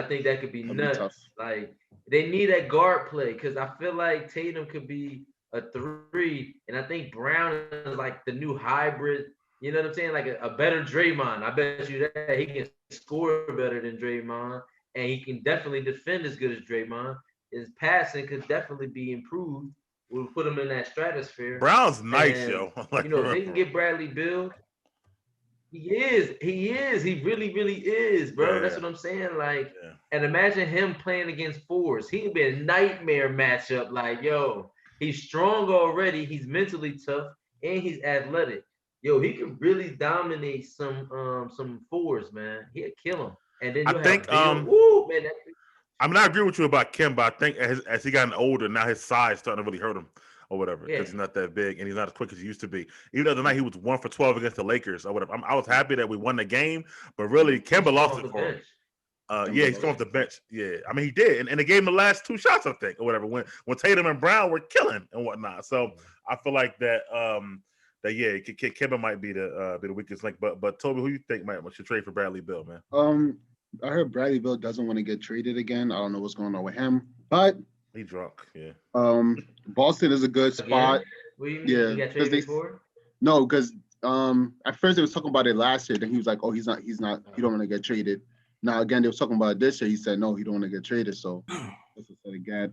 think that could be nuts. Like, they need that guard play because I feel like Tatum could be a 3, and I think Brown is like the new hybrid. You know what I'm saying? Like a better Draymond. I bet you that he can score better than Draymond, and he can definitely defend as good as Draymond. His passing could definitely be improved. We'll put him in that stratosphere. Brown's nice, yo. They can get Bradley Beal. He is. He really, really is, bro. Yeah. That's what I'm saying. And imagine him playing against 4s. He'd be a nightmare matchup. He's strong already. He's mentally tough, and he's athletic. He could really dominate some 4s, man. He'll kill him. And then I think I agree with you about Kim, but I think as he gotten older, now his size starting to really hurt him or whatever because he's not that big and he's not as quick as he used to be. Even the other night he was 1 for 12 against the Lakers or whatever. I was happy that we won the game, but really Kemba lost it for him. He's come off the bench. Yeah, I mean he did, and they gave him the last 2 shots, I think, or whatever. When Tatum and Brown were killing and whatnot. So I feel like that. Kemba might be the weakest link. But Tobi, who you think should trade for Bradley Beal, man? I heard Bradley Beal doesn't want to get traded again. I don't know what's going on with him, but he drunk. Yeah. Boston is a good spot. What do you mean? Yeah, you got traded before? No, because at first they was talking about it last year. Then he was like, "Oh, he's not. He don't want to get traded." Now again, they was talking about it this year. He said, "No, he don't want to get traded." So that's what I said again.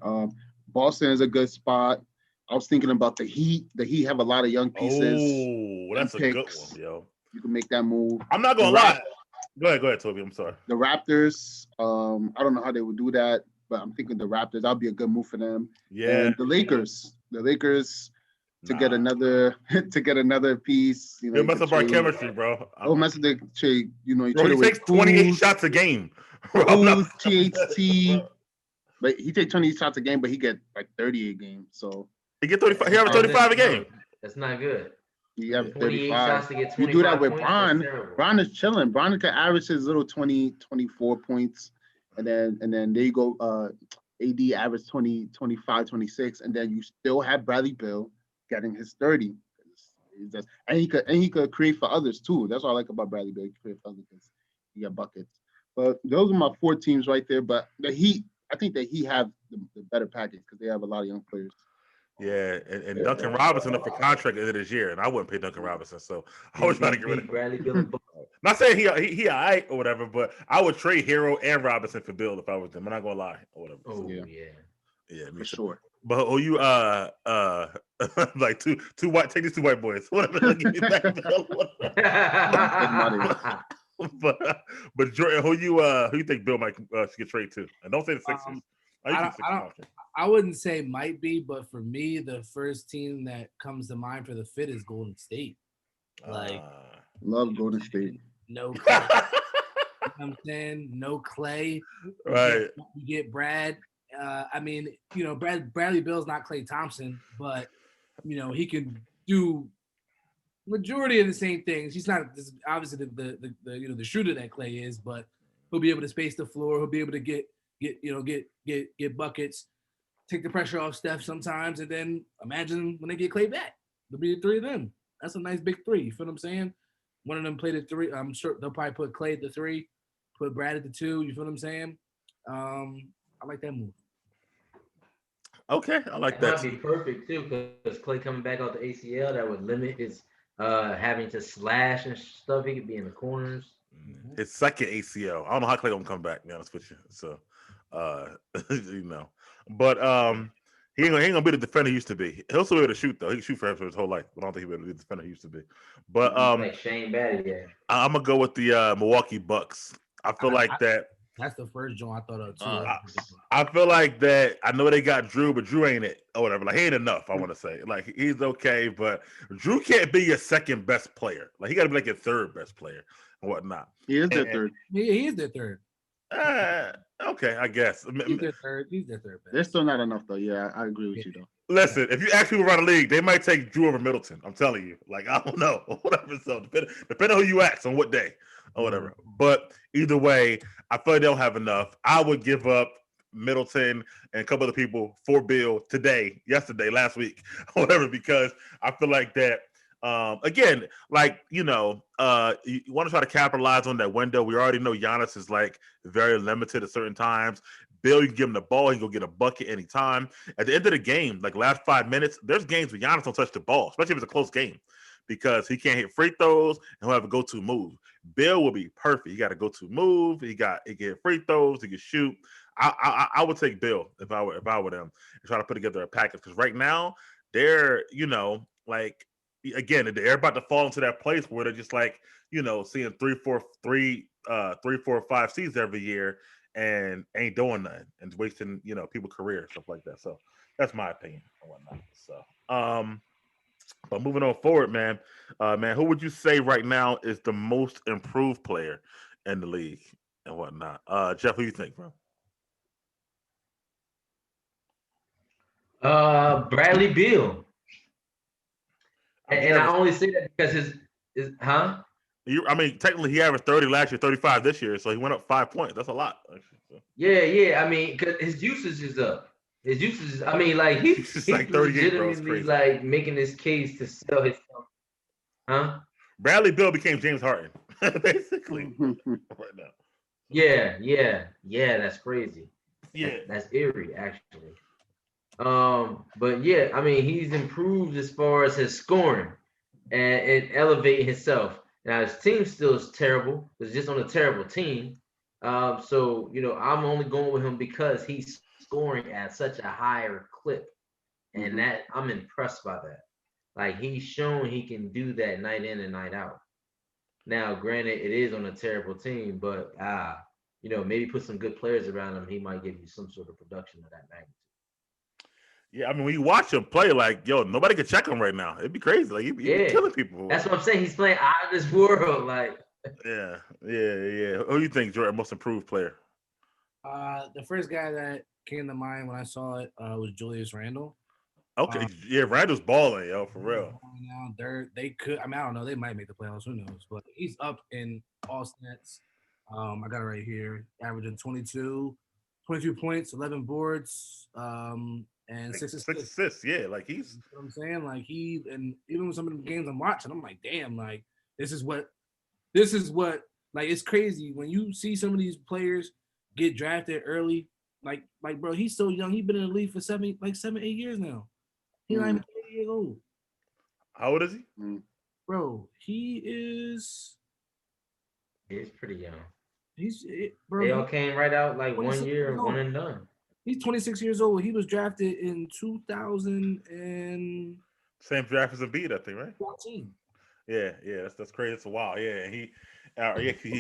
Boston is a good spot. I was thinking about the Heat. The Heat have a lot of young pieces. Oh, that's a good one, yo. You can make that move. I'm not gonna lie. Go ahead, Tobi. I'm sorry. The Raptors. I don't know how they would do that, but I'm thinking the Raptors. That'll be a good move for them. Yeah. And the Lakers. To get another piece. They mess up our chemistry, bro. Oh, mess up the trade. He takes 28 shots a game. THT. But he takes 20 shots a game, but he get like 30 a game. So he get 35. He have 35 a game. That's not good. You have 35. You do that with Bron. Bron is chilling. Bron can average his little 20, 24 points, and then there you go. AD averaged 20, 25, 26, and then you still had Bradley Beal getting his 30. And he could create for others too. That's what I like about Bradley Beal. He can create for others because he got buckets. But those are my 4 teams right there. But the Heat, I think that he have the better package because they have a lot of young players. Yeah, and Duncan Robinson up for contract end of this year, and I wouldn't pay Duncan Robinson, so I was trying to get rid of him. Bradley Beal. Not saying he all right or whatever, but I would trade Hero and Robinson for Bill if I was them. I'm not gonna lie or whatever. Oh yeah, yeah, for sure. But who you like two white, take these 2 white boys, whatever. Give me back Bill. But Jordan, who you think Bill might should get traded to? And don't say the Sixers. I wouldn't say might be, but for me, the first team that comes to mind for the fit is Golden State. Like, love Golden State. No Clay. You know what I'm saying? No Clay. Right. You get Brad. I mean, Bradley Beal's not Klay Thompson, but he can do majority of the same things. He's not obviously the shooter that Clay is, but he'll be able to space the floor. He'll be able to get buckets, take the pressure off Steph sometimes, and then imagine when they get Clay back, there'll be the 3 of them. That's a nice big 3. You feel what I'm saying? One of them played at 3. I'm sure they'll probably put Clay at the 3, put Brad at the 2. You feel what I'm saying? I like that move. Okay, I like that. Might be perfect too, because Clay coming back off the ACL, that would limit his having to slash and stuff. He could be in the corners. His second ACL. I don't know how Clay gonna come back. To be honest with you, so but he ain't gonna be the defender he used to be. He'll still be able to shoot though. He can shoot for his whole life, but I don't think he'll be able to be the defender he used to be. But like Shane Batty, yeah. I'm gonna go with the Milwaukee Bucks. I feel like that. That's the first joint I thought of too. I feel like that. I know they got Drew, but Drew ain't it or whatever. Like he ain't enough. I want to say like he's okay, but Drew can't be your second best player. Like he got to be like your third best player and whatnot. He is their third. He is their third. Okay, I guess. He's their third. Best. They're still not enough though. Yeah, I agree with you though. Listen, if you ask people around the league, they might take Drew over Middleton. I'm telling you. Like I don't know, whatever. So depending on who you ask on what day or whatever. But either way, I feel like they don't have enough. I would give up Middleton and a couple other people for Bill today, yesterday, last week, whatever, because I feel like that. Again, like you want to try to capitalize on that window. We already know Giannis is like very limited at certain times. Bill, you can give him the ball, he can go get a bucket anytime. At the end of the game, like last 5 minutes, there's games where Giannis don't touch the ball, especially if it's a close game, because he can't hit free throws and he'll have a go-to move. Bill will be perfect. He got a go-to move. He can hit free throws. He can shoot. I would take Bill if I were them and try to put together a package, because right now they're like. Again, they're about to fall into that place where they're just like, seeing 3, 4, 5 seasons every year and ain't doing nothing and wasting, people's careers, stuff like that. So that's my opinion and whatnot. So, but moving on forward, man, who would you say right now is the most improved player in the league and whatnot? Jeff, who you think, bro? Bradley Beal. And I only say that because his technically he averaged 30 last year, 35 this year, so he went up 5 points. That's a lot. Yeah. I mean, because his usage is up. His usage is. I mean, like he's like 38, legitimately like making this case to sell his stuff. Huh? Bradley Beal became James Harden, basically, right now. Yeah. That's crazy. Yeah, that's eerie, actually. But yeah, I mean, he's improved as far as his scoring and elevating himself. Now his team still is terrible. It's just on a terrible team. So I'm only going with him because he's scoring at such a higher clip, and that I'm impressed by that. Like he's shown he can do that night in and night out. Now, granted, it is on a terrible team, but maybe put some good players around him, he might give you some sort of production of that magnitude. Yeah, I mean, when you watch him play, like, nobody can check him right now. It'd be crazy. Like, he'd be killing people. That's what I'm saying. He's playing out of this world. Like, yeah. Who do you think, Jordan, most improved player? The first guy that came to mind when I saw it was Julius Randle. Okay, Randle's balling, for real. Now they could. I mean, I don't know. They might make the playoffs. Who knows? But he's up in all stats. I got it right here. Averaging 22, 22 points, 11 boards, and 6 assists. 6 assists, yeah. Like he's, you know what I'm saying? Like and even with some of the games I'm watching, I'm like, damn, like this is what, like it's crazy when you see some of these players get drafted early. Like bro, he's so young. He's been in the league for 7, 8 years now. He's not even 30 years old. How old is he? Bro, he is. He's pretty young. Bro. They all came right out like 1 year, one old. and done. He's 26 years old. He was drafted in 2000 and same draft as Embiid, I think, right? 14. Yeah, that's crazy. It's a while. Yeah, he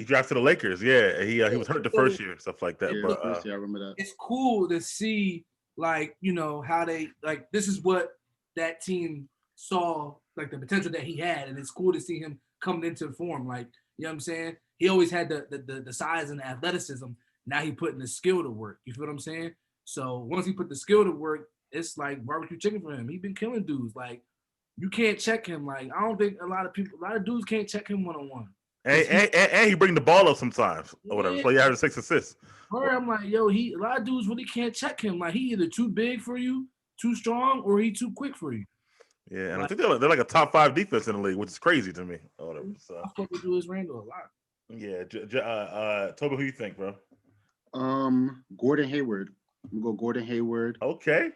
drafted the Lakers. Yeah, he was hurt the first year, stuff like that. Yeah, but first year, I remember that. It's cool to see, like, you know, how they, like, this is what that team saw, like the potential that he had, and it's cool to see him coming into form. Like, you know what I'm saying? He always had the size and the athleticism. Now he putting the skill to work. You feel what I'm saying? So once he put the skill to work, it's like barbecue chicken for him. He been killing dudes. Like, you can't check him. Like, I don't think a lot of dudes can't check him one-on-one. And he bring the ball up sometimes or whatever. So he has 6 assists. I'm like, yo, a lot of dudes really can't check him. Like, he either too big for you, too strong, or he too quick for you. Yeah, and I think they're like a top 5 defense in the league, which is crazy to me. Or whatever. So I fuck with Julius Randle a lot. Yeah, Tobi, who you think, bro? Gordon Hayward. I'm gonna go Gordon Hayward. Okay.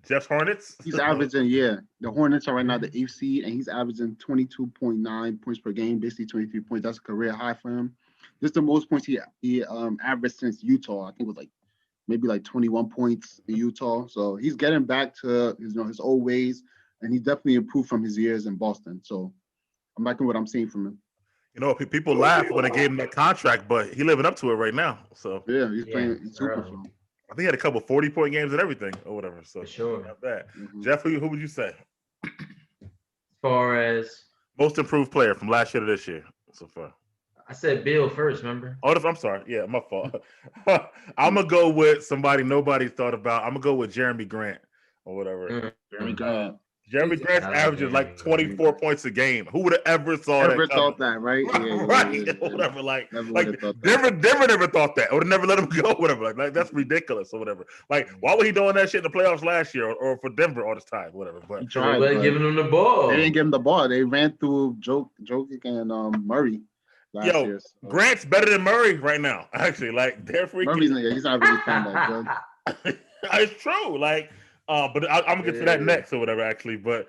Jeff's Hornets. He's averaging, the Hornets are right now the 8th seed, and he's averaging 22.9 points per game, basically 23 points. That's a career high for him. This is the most points he averaged since Utah. I think it was like maybe like 21 points in Utah. So he's getting back to his old ways, and he definitely improved from his years in Boston. So I'm liking what I'm seeing from him. You know, people laugh when they gave him that contract, but he's living up to it right now. So yeah, he's playing super for him. I think he had a couple 40-point games and everything or whatever. So for sure. Not bad. Jeff, who would you say? As far as most improved player from last year to this year so far? I said Bill first, remember? Oh, I'm sorry. Yeah, my fault. I'm going to go with somebody nobody thought about. I'm going to go with Jeremy Grant or whatever. Jeremy Grant. Jeremy Grant's averaging like 24 points a game. Who would have ever thought that, right? Yeah, right. Whatever. Like Denver never thought that. Would have never let him go. Whatever. Like that's ridiculous or whatever. Like, why was he doing that shit in the playoffs last year or for Denver all this time? Whatever. But he tried, but giving him the ball. They didn't give him the ball. They ran through Jokic and Murray. Last year, so. Grant's better than Murray right now. Actually, like they're freaking. Murray's he's not really playing that good. It's true. Like. But I'm gonna get to that next or whatever. Actually, but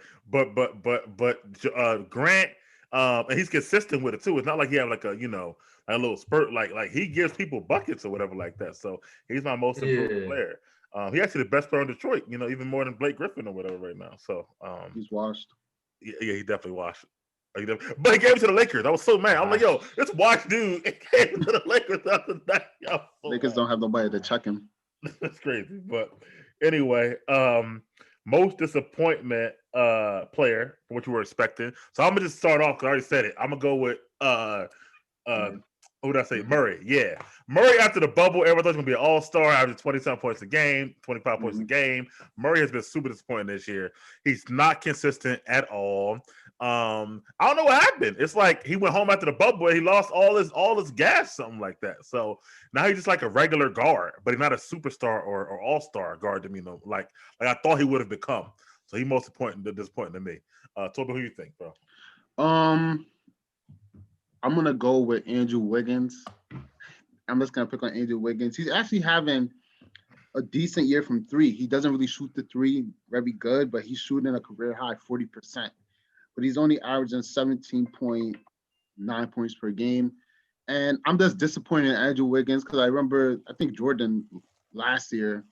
Grant, and he's consistent with it too. It's not like he have like a a little spurt. Like he gives people buckets or whatever like that. So he's my most improved player. He actually the best player in Detroit. Even more than Blake Griffin or whatever right now. So he's washed. Yeah, he definitely washed. But he gave it to the Lakers. I was so mad. I'm like, yo, this washed dude. It gave it to the Lakers the other night. Lakers don't have nobody to check him. That's crazy, but. Anyway, most disappointment player from what you were expecting. So I'm gonna just start off because I already said it. I'm gonna go with who did I say? Murray. Yeah. Murray after the bubble, everyone thought he was gonna be an all-star, averaging 27 points a game, 25 points a game. Murray has been super disappointing this year. He's not consistent at all. I don't know what happened. It's like he went home after the bubble and he lost all his gas, something like that. So now he's just like a regular guard, but he's not a superstar or all-star guard to me. Like I thought he would have become. So he's most disappointing to me. Tobi, who you think, bro? I'm gonna go with Andrew Wiggins. I'm just gonna pick on Andrew Wiggins. He's actually having a decent year from three. He doesn't really shoot the three very good, but he's shooting a career high 40%. But he's only averaging 17.9 points per game. And I'm just disappointed in Andrew Wiggins because I think Jordan last year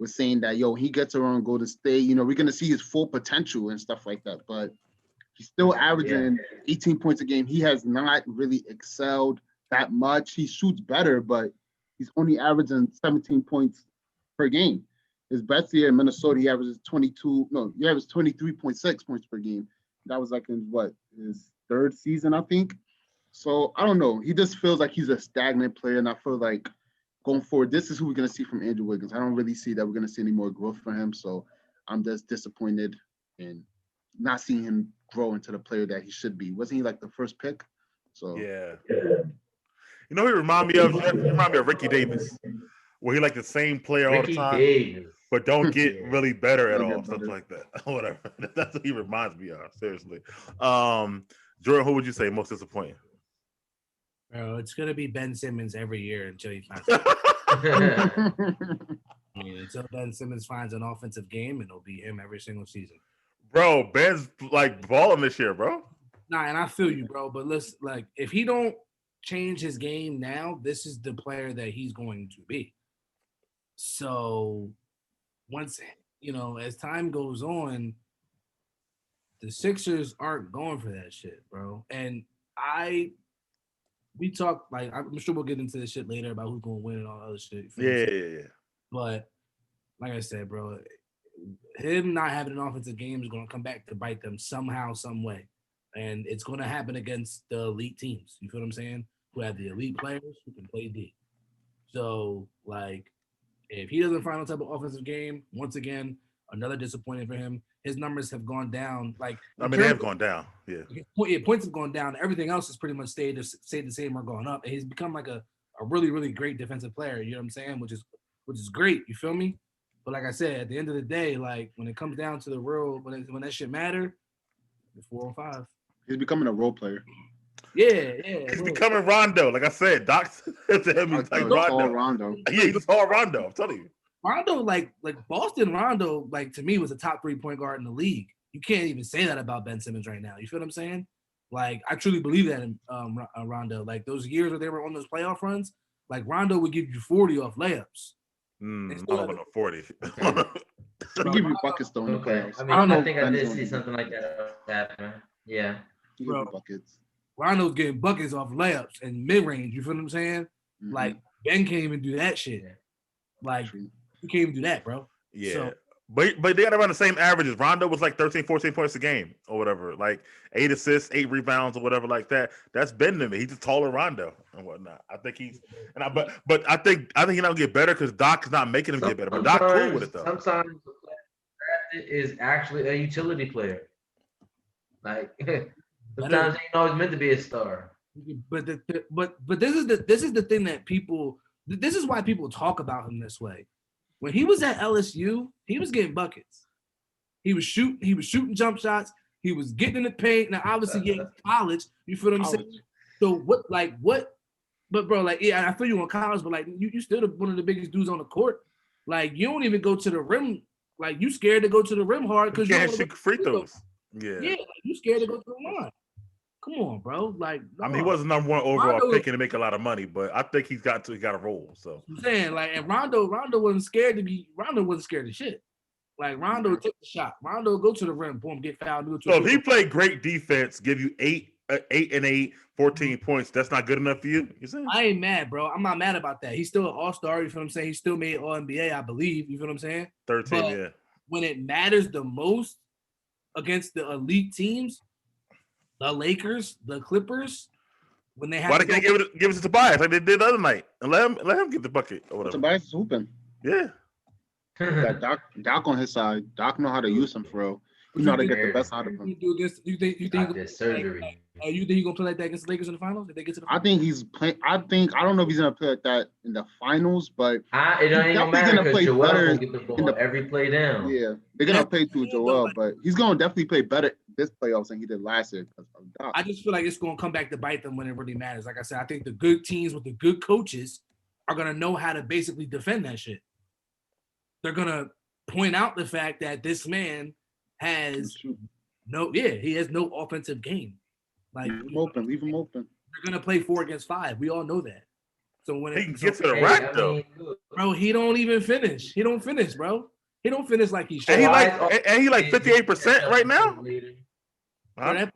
was saying that, he gets around Golden State. We're going to see his full potential and stuff like that. But he's still averaging 18 points a game. He has not really excelled that much. He shoots better, but he's only averaging 17 points per game. His best year in Minnesota, he averages 23.6 points per game. That was like in his third season, I think. So I don't know. He just feels like he's a stagnant player, and I feel like going forward, this is who we're gonna see from Andrew Wiggins. I don't really see that we're gonna see any more growth for him. So I'm just disappointed in not seeing him grow into the player that he should be. Wasn't he like the first pick? So yeah. He remind me of Ricky Davis. where he like the same player all the Ricky time, Davis. but don't get really better at Don't get all, stuff better. like that. Whatever. That's what he reminds me of. Seriously. Jordan, who would you say most disappointing? Bro, it's gonna be Ben Simmons every year until he finds. I mean, until Ben Simmons finds an offensive game, and it'll be him every single season. Bro, Ben's like balling this year, bro. Nah, and I feel you, bro. But listen, like, if he don't change his game now, this is the player that he's going to be. So once, as time goes on, the Sixers aren't going for that shit, bro. And we talk, like, I'm sure we'll get into this shit later about who's going to win and all that other shit. Yeah. But like I said, bro, him not having an offensive game is going to come back to bite them somehow, some way. And it's going to happen against the elite teams. You feel what I'm saying? Who have the elite players who can play D. So, like, if he doesn't find a type of offensive game, once again, another disappointment for him. His numbers have gone down. Like, I mean, they have gone down. Yeah. Points have gone down. Everything else has pretty much stayed the same or gone up. And he's become like a really, really great defensive player. You know what I'm saying? Which is great. You feel me? But like I said, at the end of the day, like, when it comes down to the real, when that shit matter, it's 4 on 5. He's becoming a role player. Yeah. He's becoming Rondo. Like I said, Doc said to him, he's like Rondo. Yeah, he's all Rondo. I'm telling you. Rondo, like Boston Rondo, like, to me, was a top 3 point guard in the league. You can't even say that about Ben Simmons right now. You feel what I'm saying? Like, I truly believe that in Rondo. Like, those years where they were on those playoff runs, like, Rondo would give you 40 off layups. I don't know 40. He'll give you buckets though in the playoffs. I mean, I think I did see something like that happen. Yeah. Bro, buckets. Rondo's getting buckets off layups and mid range. You feel what I'm saying? Mm-hmm. Like, Ben can't even do that shit. Like, you can't even do that, bro. Yeah. So, but they got around the same averages. Rondo was like 13, 14 points a game or whatever. Like 8 assists, 8 rebounds or whatever like that. That's Ben to me. He's just taller Rondo and whatnot. I think he's but I think he's not gonna get better because Doc is not making him get better. But Doc cool with it though. Sometimes the player drafted is actually a utility player. Like sometimes he ain't always meant to be a star. But this is the thing that people. This is why people talk about him this way. When he was at LSU, he was getting buckets. He was shooting jump shots. He was getting in the paint. Now, obviously, in college, you feel what I'm saying? So what? But bro, like, yeah, I feel you on college, but like, you still one of the biggest dudes on the court. Like, you don't even go to the rim. Like, you scared to go to the rim hard because you can't shoot free throws. Yeah, like, you scared to go to the line. Come on, bro. Like, I mean, he wasn't number 1 overall pick and to make a lot of money, but I think he got a role. So I'm saying, like, and Rondo wasn't scared of shit. Like, Rondo took the shot. Rondo go to the rim, boom, get fouled. So if he played great defense, give you 8 and 8, 14 points, that's not good enough for you? You saying? I ain't mad, bro. I'm not mad about that. He's still an all-star, you feel what I'm saying? He still made All-NBA, I believe. You feel what I'm saying? 13, but yeah. When it matters the most against the elite teams, the Lakers, the Clippers, when they have why they can't give it to Tobias like they did the other night and let him get the bucket or whatever. Tobias is hooping. Yeah. Got Doc on his side. Doc know how to use him for real. You know how to get the best out of him. You think surgery? You think he's gonna play like that against the Lakers in the finals? If they get to the finals? I think he's playing. I don't know if he's gonna play like that in the finals, but it don't even matter because Joel gonna get the ball every play down. Yeah, they're gonna play through Joel, but he's gonna definitely play better this playoffs than he did last year. I just feel like it's gonna come back to bite them when it really matters. Like I said, I think the good teams with the good coaches are gonna know how to basically defend that shit. They're gonna point out the fact that this man has he has no offensive game. Like, leave him open. They're gonna play 4 against 5. We all know that. So when he can get to the rack though, bro, he don't even finish. He don't finish, bro. He don't finish like he should. And he like 58% right now. Huh?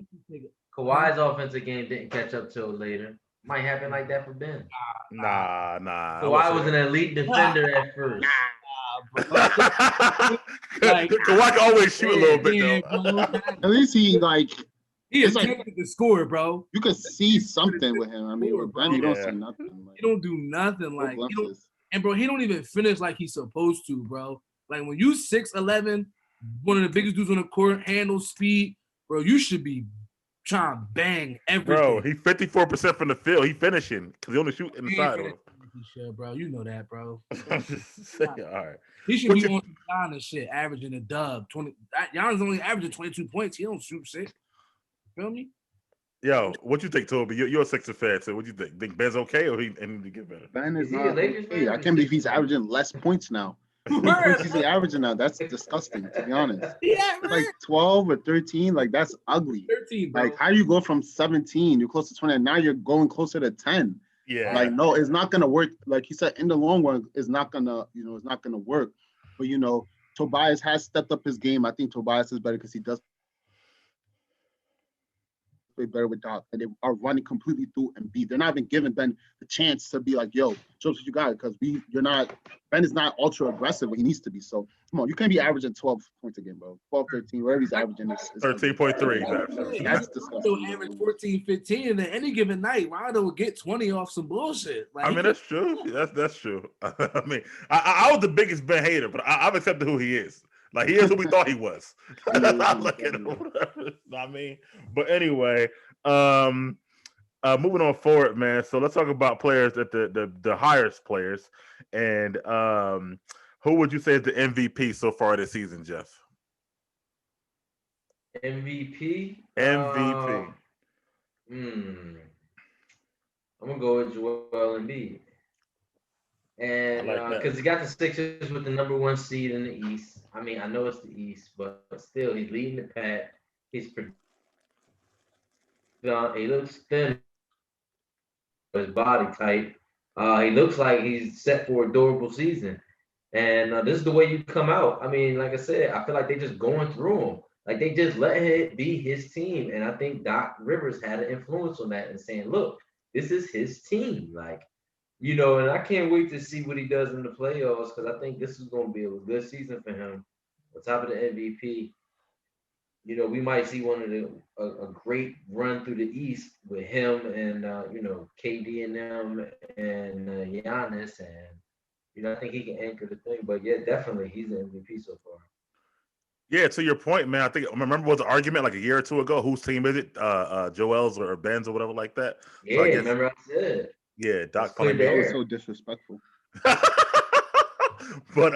Kawhi's offensive game didn't catch up till later. Might happen like that for Ben. Nah. Kawhi was an elite defender at first. Kawhi can always shoot a little bit though. At least he is attempting to score, bro. You could see something with him. I mean, with Ben, you don't see nothing. He don't do nothing. Like, bro, he don't even finish like he's supposed to, bro. Like, when you 6'11", one of the biggest dudes on the court, handle speed, bro, you should be trying to bang everything. Bro, he 54% from the field. He finishing because he only shoot in the side. He should, bro. You know that, bro. I'm just saying, all right. He should What be you- on Giannis shit, averaging a dub. 20. Giannis only averaging 22 points. He don't shoot shit. Feel me? Yo, what you think, Tobi? You're a Sixers fan, so what you think? Think Ben's okay, or he need to get better? Ben is Is he a not Lakers okay. fan? I can't believe he's averaging less points now. How many points is he averaging now? That's disgusting, to be honest. Yeah, Like 12 or 13, like that's ugly. 13, bro. Like how you go from 17, you're close to 20, and now you're going closer to 10. Yeah. Like no, it's not gonna work. Like he said, in the long run, it's not gonna, it's not gonna work. But Tobias has stepped up his game. I think Tobias is better because he does play better with Doc, and they are running completely through Embiid. They're not even giving Ben the chance to be like, yo, show us what you got, because Ben is not ultra aggressive when he needs to be. So come on, you can't be averaging 12 points a game, bro. 12, 13, wherever he's averaging is 13.3. That's Rondo disgusting. average 14, 15, and then any given night, Rondo would get 20 off some bullshit. Like, I mean, that's true. That's true. I mean, I was the biggest Ben hater, but I've accepted who he is. Like, he is who we thought he was. I look at him. I mean, but anyway, moving on forward, man. So let's talk about players at the highest players, and who would you say is the MVP so far this season, Jeff? MVP. MVP. I'm gonna go with Joel Embiid, and because he got the Sixers with the number 1 seed in the East. I mean, I know it's the East, but still, he's leading the pack. He looks thin, his body type. He looks like he's set for a durable season, and this is the way you come out. I mean, like I said, I feel like they just going through him. Like they just let it be his team, and I think Doc Rivers had an influence on that and saying, "Look, this is his team." Like, and I can't wait to see what he does in the playoffs because I think this is going to be a good season for him. On top of the MVP, we might see a great run through the East with him and KD and them and Giannis, and I think he can anchor the thing. But yeah, definitely he's the MVP so far. Yeah, to your point, man. I remember was an argument like a year or two ago. Whose team is it? Joel's or Ben's or whatever like that. Yeah, so remember I said. Yeah, Doc. That was so disrespectful. But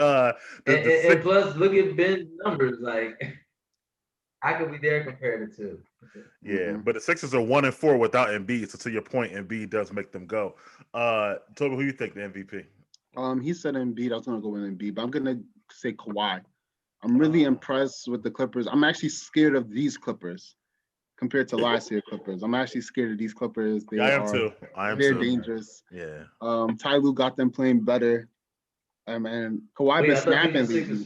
and plus, look at Ben's numbers. Like, I could be there compared to two. Yeah, but the Sixers are 1-4 without Embiid. So to your point, Embiid does make them go. Tobi, who you think the MVP? He said Embiid. I was gonna go with Embiid, but I'm gonna say Kawhi. I'm really impressed with the Clippers. I'm actually scared of these Clippers compared to last year's Clippers. I'm actually scared of these Clippers. I am too. They're dangerous. Yeah. Ty Lue got them playing better. And Kawhi been snapping lately.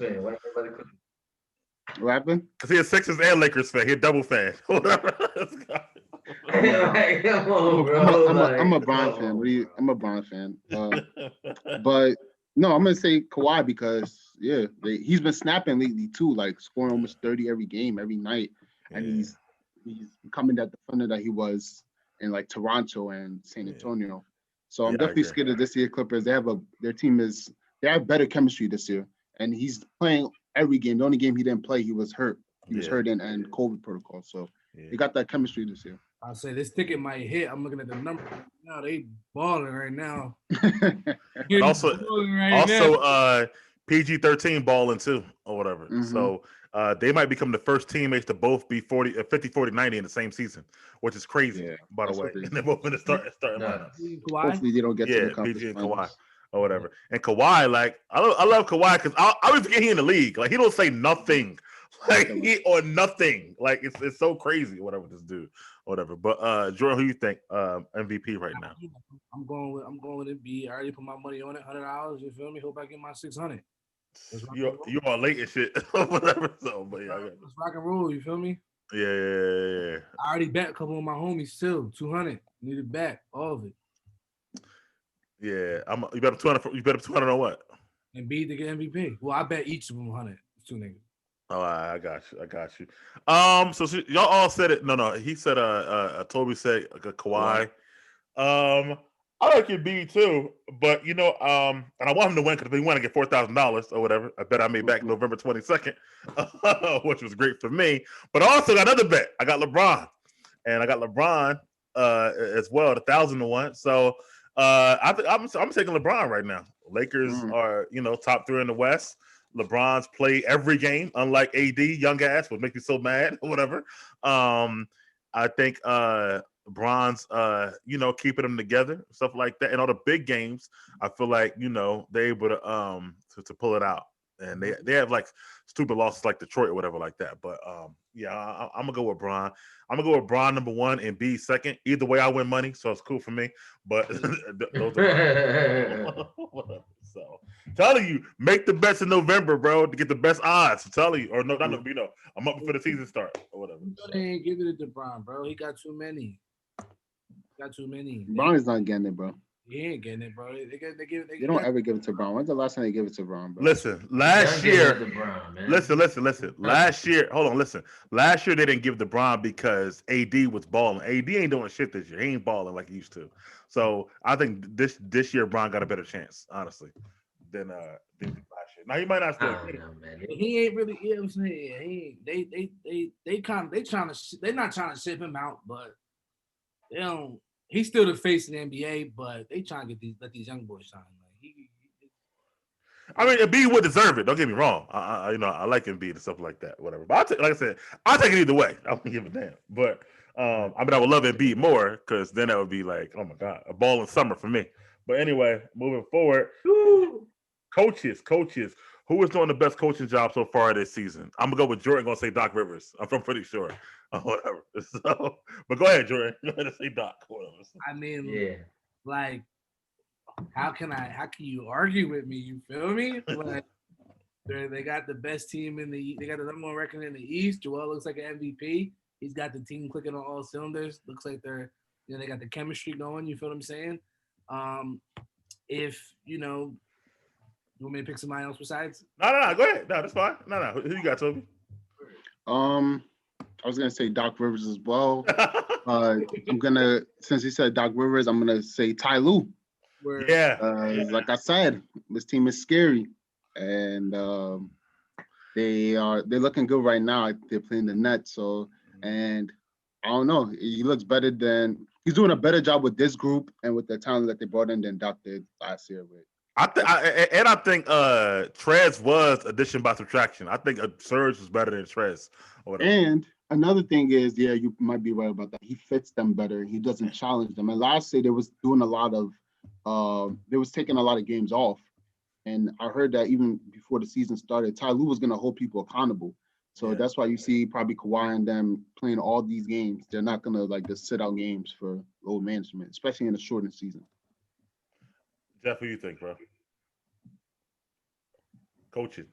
What happened? Because he's a Sixers and Lakers fan. He's a double fan. Come on, bro. I'm a Bron fan. I'm a Bron fan. But no, I'm gonna say Kawhi because he's been snapping lately too, like scoring almost 30 every game, every night, and he's becoming that defender that he was in like Toronto and San Antonio. So I'm definitely scared of this year Clippers. They have better chemistry this year, and he's playing every game. The only game he didn't play, he was hurt. He was hurt in COVID protocol. So they got that chemistry this year. I'll say this ticket might hit. I'm looking at the number now. They balling right now. also, PG-13 balling too, or whatever. Mm-hmm. So they might become the first teammates to both be 50-40-90 in the same season, which is crazy, by the way. And they're both in the starting lineup. Hopefully they don't get to the conference PG and Kawhi or whatever. And Kawhi, like I love Kawhi because I always forget he in the league. Like he don't say nothing, or nothing. Like it's so crazy. Whatever this dude. Whatever, but Jordan, who you think MVP right now? I'm going with Embiid. I already put my money on it, $100. You feel me? Hope I get my 600. You are late and shit, whatever. So, but let's rock and roll. You feel me? Yeah. I already bet a couple of my homies too. 200. Need it back, all of it. Yeah, you bet up 200. You bet up 200 on what? Embiid to get MVP. Well, I bet each of them 100. Two niggas. Oh, I got you. So y'all all said it. No. He said. Tobi said Kawhi. I like Embiid too, but and I want him to win because if he won, I get $4,000 or whatever. I bet I made back November 22nd, which was great for me. But I also got another bet. I got LeBron, and I got LeBron as well, 1,000 to 1. So I'm taking LeBron right now. Lakers are, top 3 in the West. LeBron's played every game, unlike AD, young ass, would make me so mad or whatever. I think LeBron's, keeping them together, stuff like that. And all the big games, I feel like, they're able to pull it out. And they have like stupid losses like Detroit or whatever like that. But I'm gonna go with Bron. I'm gonna go with Bron number 1 and B second. Either way, I win money, so it's cool for me. But those are so telling you, make the bets in November, bro, to get the best odds. I'm telling you, or no, not November. I'm up before the season start or whatever. They ain't giving it to Bron, bro. He got too many. Bron is not getting it, bro. He ain't getting it, bro. They don't ever give it to Bron. When's the last time they give it to Bron, bro? Listen, last year. Listen. Last year, hold on, listen. Last year they didn't give the Bron because AD was balling. AD ain't doing shit this year. He ain't balling like he used to. So I think this year Bron got a better chance, honestly, than last year. Now he might not still. Man. He ain't really. You know what I'm saying? They're not trying to ship him out, but they don't. He's still the face of the NBA, but they trying to let these young boys shine. I mean, Embiid would deserve it. Don't get me wrong. I like Embiid and stuff like that, whatever. But like I said, I'll take it either way. I don't give a damn. But I would love Embiid more because then that would be like, oh my god, a ball in summer for me. But anyway, moving forward, coaches. Who is doing the best coaching job so far this season? I'm gonna go with Jordan. Gonna say Doc Rivers. I'm pretty sure. Whatever. So, but go ahead, Jordan. Go ahead and say Doc. Whatever. I mean, like, how can you argue with me? You feel me? Like, they got the best team they got the number 1 record in the East. Joel looks like an MVP. He's got the team clicking on all cylinders. Looks like they got the chemistry going. You feel what I'm saying? If you want me to pick somebody else besides? No. Go ahead. No, that's fine. No. Who you got, Toby? I was gonna say Doc Rivers as well. Since he said Doc Rivers, I'm gonna say Ty Lue. Yeah. Like I said, this team is scary, and they're looking good right now. They're playing the Nets, and I don't know. He looks better than he's doing a better job with this group and with the talent that they brought in than Doc did last year with. I think Trez was addition by subtraction. I think Serge was better than Trez. And another thing is, you might be right about that. He fits them better. He doesn't challenge them. And last year, they was doing a lot of, they was taking a lot of games off. And I heard that even before the season started, Ty Lue was going to hold people accountable. So that's why you see probably Kawhi and them playing all these games. They're not going to just sit out games for load management, especially in a shortened season. Jeff, who do you think, bro? Coaching,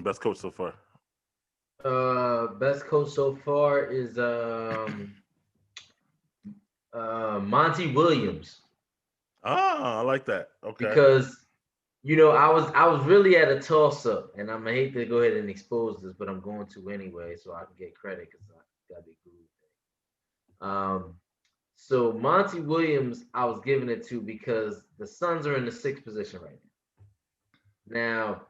best coach so far. Best coach so far is Monty Williams. I like that. Okay. Because I was really at a toss up, and I'm gonna hate to go ahead and expose this, but I'm going to anyway, so I can get credit because I gotta be cool. So Monty Williams, I was giving it to because the Suns are in the 6th position right now. Now,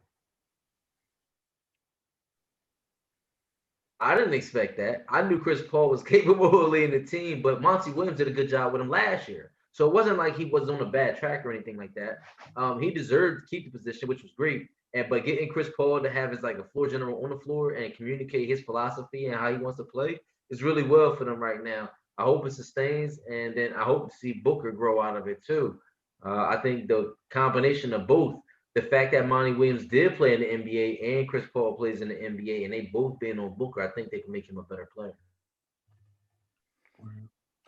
I didn't expect that. I knew Chris Paul was capable of leading the team, but Monty Williams did a good job with him last year. So it wasn't like he was on a bad track or anything like that. He deserved to keep the position, which was great. But getting Chris Paul to have his a floor general on the floor and communicate his philosophy and how he wants to play is really well for them right now. I hope it sustains, and then I hope to see Booker grow out of it too. I think the combination of both, the fact that Monty Williams did play in the NBA and Chris Paul plays in the NBA, and they both been on Booker, I think they can make him a better player.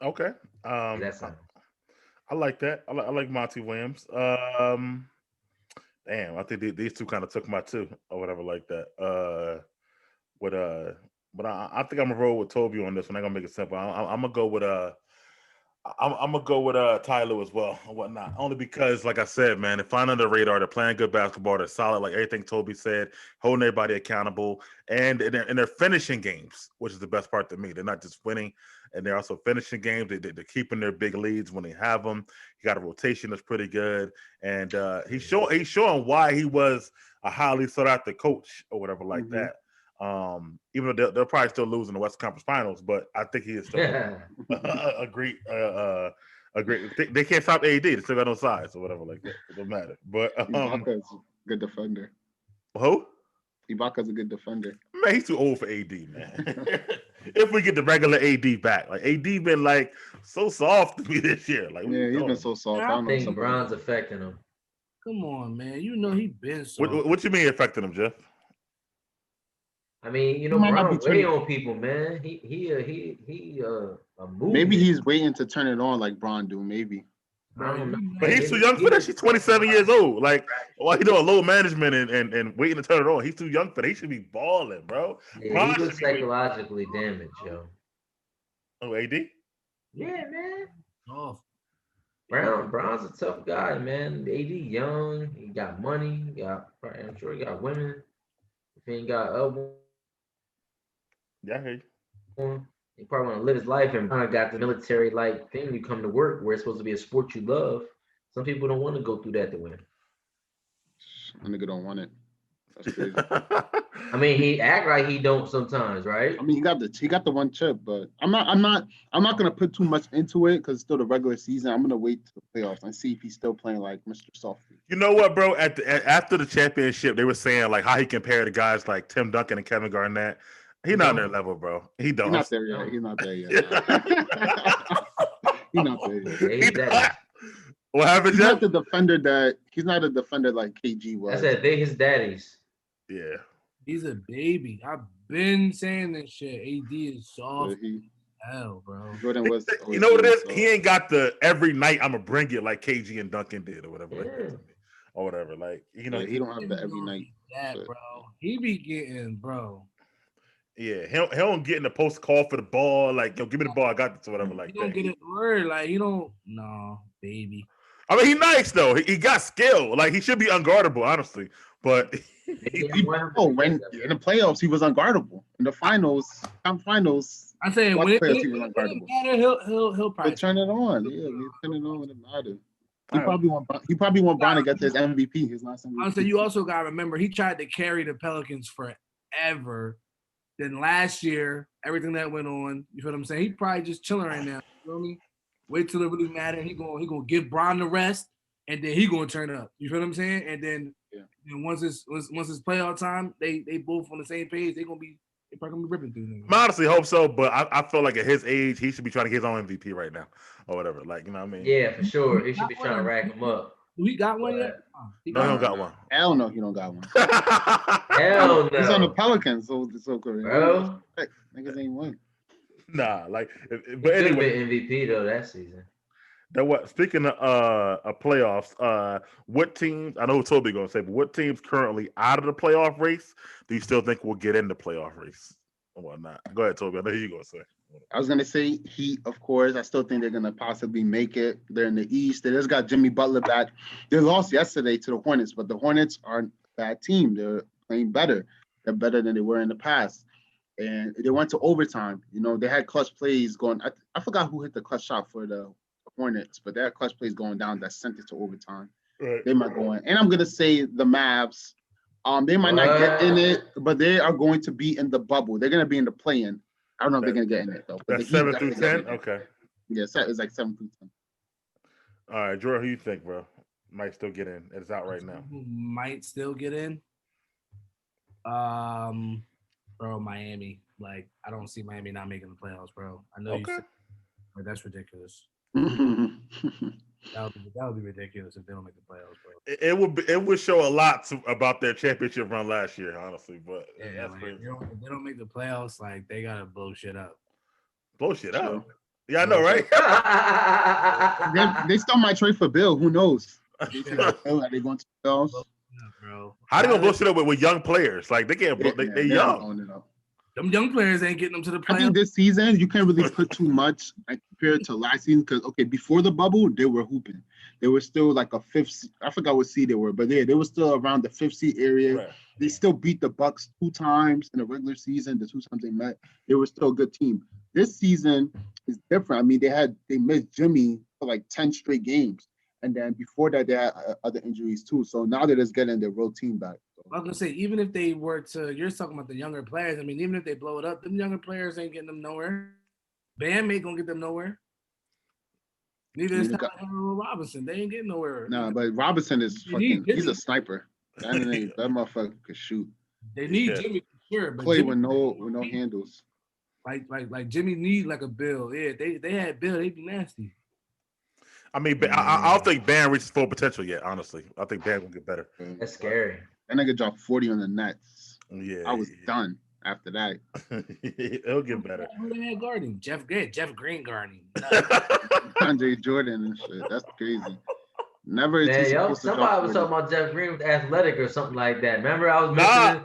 Okay. I like that. I like Monty Williams. Damn, I think these two kind of took my two or whatever like that. But I think I'm gonna roll with Tobi on this one. I'm gonna make it simple. I'm gonna go with I'm gonna go with Ty Lue as well and whatnot. Only because, like I said, man, they're flying under the radar. They're playing good basketball. They're solid, like everything Tobi said, holding everybody accountable, and they're finishing games, which is the best part to me. They're not just winning, and they're also finishing games. They're keeping their big leads when they have them. He got a rotation that's pretty good, and he's showing why he was a highly sought after coach or whatever like that. Even though they'll probably still lose in the Western Conference Finals, but I think he is still a great Agree. They can't stop AD. They still got no size or whatever like that. It don't matter. But Ibaka's a good defender. who? Ibaka's a good defender. Man, he's too old for AD, man. If we get the regular AD back, like AD been like so soft to me this year. Like, Yeah, he's been so soft. I I don't know. I think Bron's affecting him. Come on, man. You know he been so. what you mean affecting him, Jeff? I mean, you He know, might not Bron be wait turning- on people, man. He a movie. Maybe he's waiting to turn it on like Bron do. Maybe. I don't know. But he's too young for that. She's 27 years old. Like, why he doing low management and waiting to turn it on? He's too young for that. He should be balling, bro. Yeah, Bron he should looks be- psychologically damaged, yo. Oh, AD? Yeah, man. Oh, Bron's a tough guy, man. AD young, he got money, I'm sure he got women. If he ain't got elbow, Yeah, I hear you. he probably want to live his life and kind of got the military like thing. You come to work where it's supposed to be a sport you love. Some people don't want to go through that to win. A nigga don't want it. That's crazy. I mean, he act like he don't sometimes, right? I mean, he got the one chip, but I'm not gonna put too much into it because it's still the regular season. I'm gonna wait to the playoffs and see if he's still playing like Mr. Softy. You know what, bro? After the championship, they were saying like how he compared to guys like Tim Duncan and Kevin Garnett. He's not on their level, bro. He don't. He's not there yet. He's not there yet. He's not there yet. Yeah, he's that. What happened, He's Jeff? not the defender that he's not a defender like KG I was. said they his daddies. Yeah. he's a baby. I've been saying this shit. AD is soft But he, hell, bro. Jordan was. You know what it is? He ain't got the every night I'm gonna bring it like KG and Duncan did or whatever, like that to me. Or whatever. Like, you know, Yeah, he don't have that every night. That, shit. bro. He be getting, bro. yeah, he don't get in the post call for the ball, like, yo, give me the ball, I got this or whatever, like He don't that. get it word. Like, he don't. No, baby. I mean, he nice though. He got skill. Like, he should be unguardable, honestly. But When in the playoffs he was unguardable. In the finals, I say What when it players he was unguardable? matter, he'll But probably turn it on. Yeah, we turn it on when it matters. He Alright. probably want Bron to get to his MVP, his last MVP. Honestly, you also gotta remember he tried to carry the Pelicans forever. Then last year, everything that went on, you feel what I'm saying? He probably just chilling right now. You feel me? Wait till it really matter. He gonna give Bron the rest, and then he gonna turn up. You feel what I'm saying? And then, once it's playoff time, they both on the same page. They probably gonna be ripping through them. I honestly hope so, but I feel like at his age, he should be trying to get his own MVP right now. Or whatever. Like, you know what I mean? Yeah, for sure. He should be trying to rack him up. Do he got one yet? No, he don't got one. Hell no, he don't got one. Hell He's on the no. Pelicans, so good. Bro. Niggas ain't win. Nah, like, He but could have anyway. been MVP though that season. That what? Speaking of playoffs, what teams? I know what Tobi gonna say, but what teams currently out of the playoff race do you still think will get in the playoff race or whatnot? Go ahead, Tobi. I know who you gonna say. I was gonna say Heat, of course. I still think they're gonna possibly make it. They're in the East. They just got Jimmy Butler back. They lost yesterday to the Hornets, but the Hornets aren't a bad team. They're playing better. They're better than they were in the past. And they went to overtime. You know, they had clutch plays going. I forgot who hit the clutch shot for the Hornets, but they had clutch plays going down that sent it to overtime. Right. They might go in. And I'm gonna say the Mavs. They might not get in it, but they are going to be in the bubble. They're gonna be in the play-in. I don't know if they're gonna get in it though. But That's the Heat 7 through definitely 10. get in it. Okay. Yeah, it's like 7 through 10. All right, Jordan, who you think, bro? Might still get in. It's out right now. Who might still get in? Bro, Miami. Like, I don't see Miami not making the playoffs, bro. I know you Okay. said, but that's ridiculous. That would be ridiculous if they don't make the playoffs, bro. It would show a lot about their championship run last year, honestly. But Yeah, that's like, crazy. if they don't make the playoffs, like they gotta blow shit up. Blow shit True. out. Yeah, I know, right? they still might trade for Bill. Who knows? Are they going to the playoffs? Bro. How they gonna blow shit up with young players? Like they can't. They They're young. blowing it up. Them young players ain't getting them to the I think playoffs. this season you can't really put too much like, compared to last season because before the bubble they were hooping. They were still like a fifth. I forgot what seed they were, but they were still around the 5th seed area. Right. They still beat the Bucks 2 times in the regular season. The 2 times they met, they were still a good team. This season is different. I mean, they missed Jimmy for like 10 straight games, and then before that they had other injuries too. So now they're just getting their real team back. I was gonna say, even if they were to, you're talking about the younger players. I mean, even if they blow it up, them younger players ain't getting them nowhere. Bam ain't gonna get them nowhere. Neither is Tyler Robinson. They ain't getting nowhere. Nah, but Robinson is fucking. He's a sniper. That motherfucker could shoot. They need Jimmy for sure, but Clay Jimmy, with no handles. Like Jimmy need like a Bill. Yeah, they had Bill. They'd be nasty. I mean, I don't think Bam reaches full potential yet. Honestly, I think Bam will get better. That's scary. That nigga dropped 40 on the Nets. Yeah, I was done after that. It'll get better. Who they had guarding? Jeff Green guarding. Andre Jordan and shit. That's crazy. Never is Man, he yo, supposed to somebody drop was 40. talking about Jeff Green was athletic or something like that. Remember, I was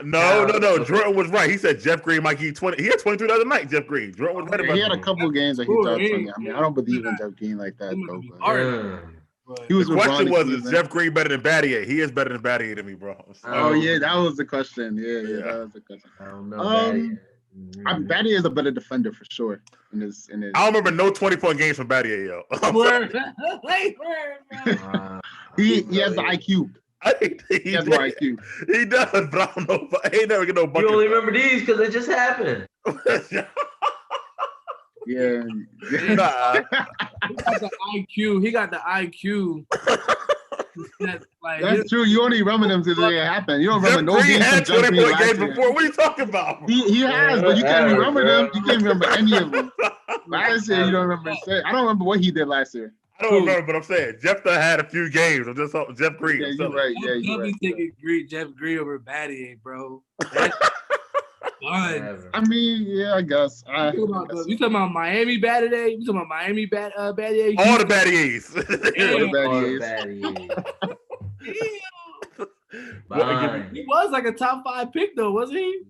No. Jordan was right. He said Jeff Green might get 20. He had 23 the other night. Jeff Green. Jordan was right about He had a couple games that he dropped 20. I mean, I don't believe in Jeff Green like that though. But he was. The question was, is Jeff Green better than Battier? He is better than Battier to me, bro. Oh yeah, that was the question. Yeah, that was the question. I don't know. Battier is a better defender for sure. In his. I don't remember no 20-point games from Battier, yo. He has the IQ. He has more IQ. He does, but I don't know. He ain't never get no bucket. You only remember these because it just happened. Yeah. He got the IQ. He got the IQ. That's true. You only remember them because it happened. You don't remember no games had 20-point games before. What are you talking about? He has, but you can't remember them. You can't remember any of them. Last year, you don't remember. I don't remember what he did last year. I don't remember, but I'm saying Jeff had a few games. I'm just Jeff Green. Yeah, you're right. Yeah, you're right. Taking Jeff Green over Battier, bro. I mean, yeah, I guess. You talking about Miami Battier? You talking about Miami Battier? All the Battiers. All the Battiers. He was like a top 5 pick though, wasn't he?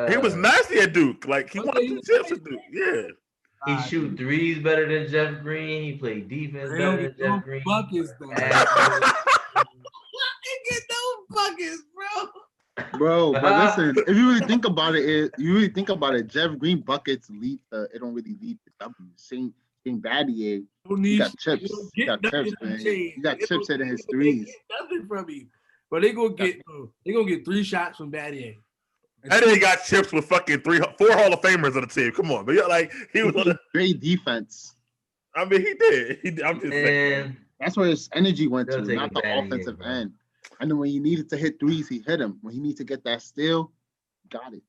He was nasty at Duke. Like he won 2 chips at Duke. Yeah. He shoot threes better than Jeff Green. He played defense better than Jeff Green. Buckets though. He get no buckets, bro. But listen, if you really think about it, Jeff Green buckets lead. It don't really lead to W. Same Battier. He got chips. He got chips, man. He got chips hitting his threes. Nothing from me. But they gonna get 3 shots from Battier. And then he got chips with fucking 4 Hall of Famers on the team. Come on, but yeah, like he was on great defense. I mean, he did. I'm just saying. That's where his energy went to, not the offensive end. And then when he needed to hit threes, he hit him. When he needed to get that steal, got it.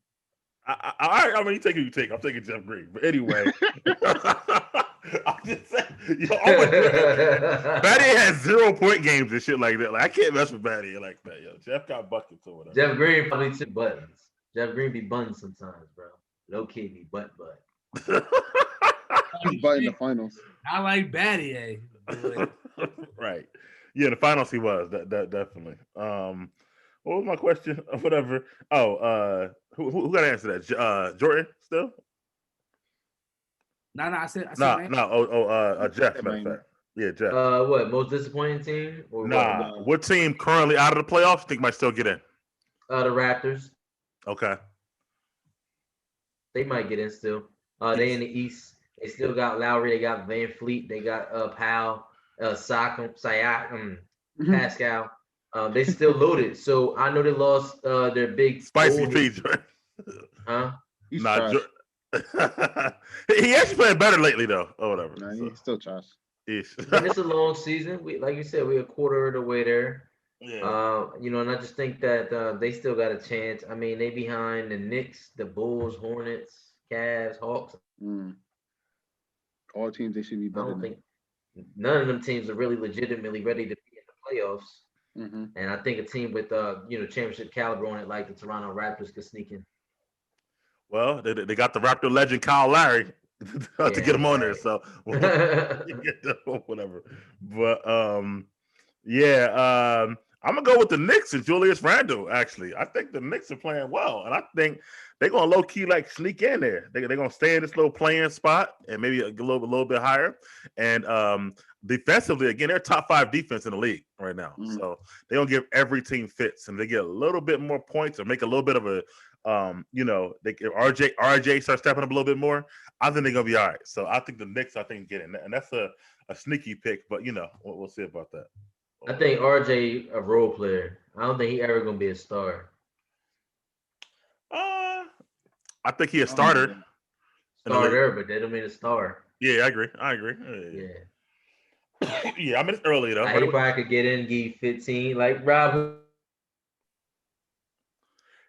I mean, you take who you take. I'm taking Jeff Green. But anyway, I'm just saying. Battier has 0-point games and shit like that. Like I can't mess with Battier like that. Yo, Jeff got buckets or whatever. Jeff Green probably took buttons. Jeff Green be buttons sometimes, bro. No kid be butt. He's butt in the finals. I like Battier. Right. Yeah, the finals he was. That definitely. What was my question? Whatever. Oh, who got to answer that? Jordan still? No, I said Jeff. Matter of fact. Yeah, Jeff. What most disappointing team? Or what team currently out of the playoffs think might still get in? The Raptors. Okay. They might get in still. They in the East. They still got Lowry. They got Van Fleet. They got Powell, Siakam, Pascal. They still loaded. So I know they lost their big spicy Pete. Huh? He's he actually playing better lately though, or whatever. Nah, he's still trash. It's a long season. Like you said, we're a quarter of the way there. Yeah. And I just think that they still got a chance. I mean, they behind the Knicks, the Bulls, Hornets, Cavs, Hawks. All teams they should be better. I don't think none of them teams are really legitimately ready to be in the playoffs. And I think a team with championship caliber on it, like the Toronto Raptors, could sneak in. Well, they got the Raptor legend Kyle Lowry to get him on there, so whatever. But I'm gonna go with the Knicks and Julius Randle. Actually, I think the Knicks are playing well, and I think they're gonna low key like sneak in there. They're gonna stay in this little playing spot and maybe a little bit higher. And defensively, again, they're top 5 defense in the league right now. So they don't give every team fits, and they get a little bit more points or make a little bit of a they get RJ start stepping up a little bit more. I think they're gonna be all right. So I think the Knicks, get in, and that's a sneaky pick, but we'll see about that. I think RJ a role player. I don't think he ever gonna be a star. I think he a starter. Starter, but they don't mean a star. Yeah, I agree. Yeah. Yeah, I mean it's early though. He probably could get in, give you 15, like Rob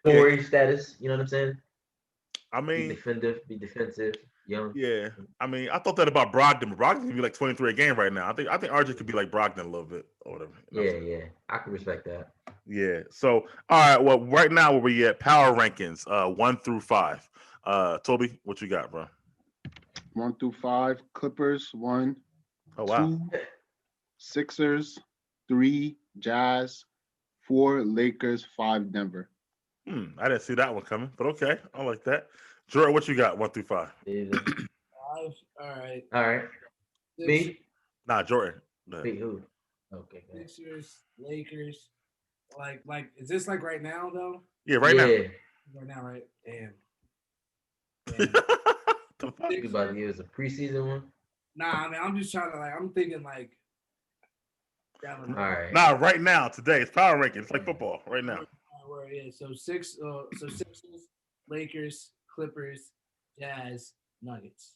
Corey status. You know what I'm saying? I mean, be defensive, young. yeah. I mean, I thought that about Brogdon. Brogdon can be like 23 a game right now. I think RJ could be like Brogdon a little bit or whatever. Yeah. I can respect that. Yeah. So, all right. Well, right now where we at power rankings, 1 through 5. Tobi, what you got, bro? 1 through 5. Clippers 1. Oh wow. 2 Sixers, 3 Jazz, 4 Lakers, 5 Denver. I didn't see that one coming, but okay, I like that. Jordan, what you got? 1 through 5. 5. All right. Me? Nah, Jordan. Me who? Okay. Sixers, Lakers. Like, is this like right now though? Yeah, right now. Right now, right? Damn. The fuck? Think about it. It was a preseason one. Nah, I mean, I'm just trying to I'm thinking like. All right. Nah, right now, today it's power rankings. It's like football right now. So Sixers, Lakers, Clippers, Jazz, Nuggets.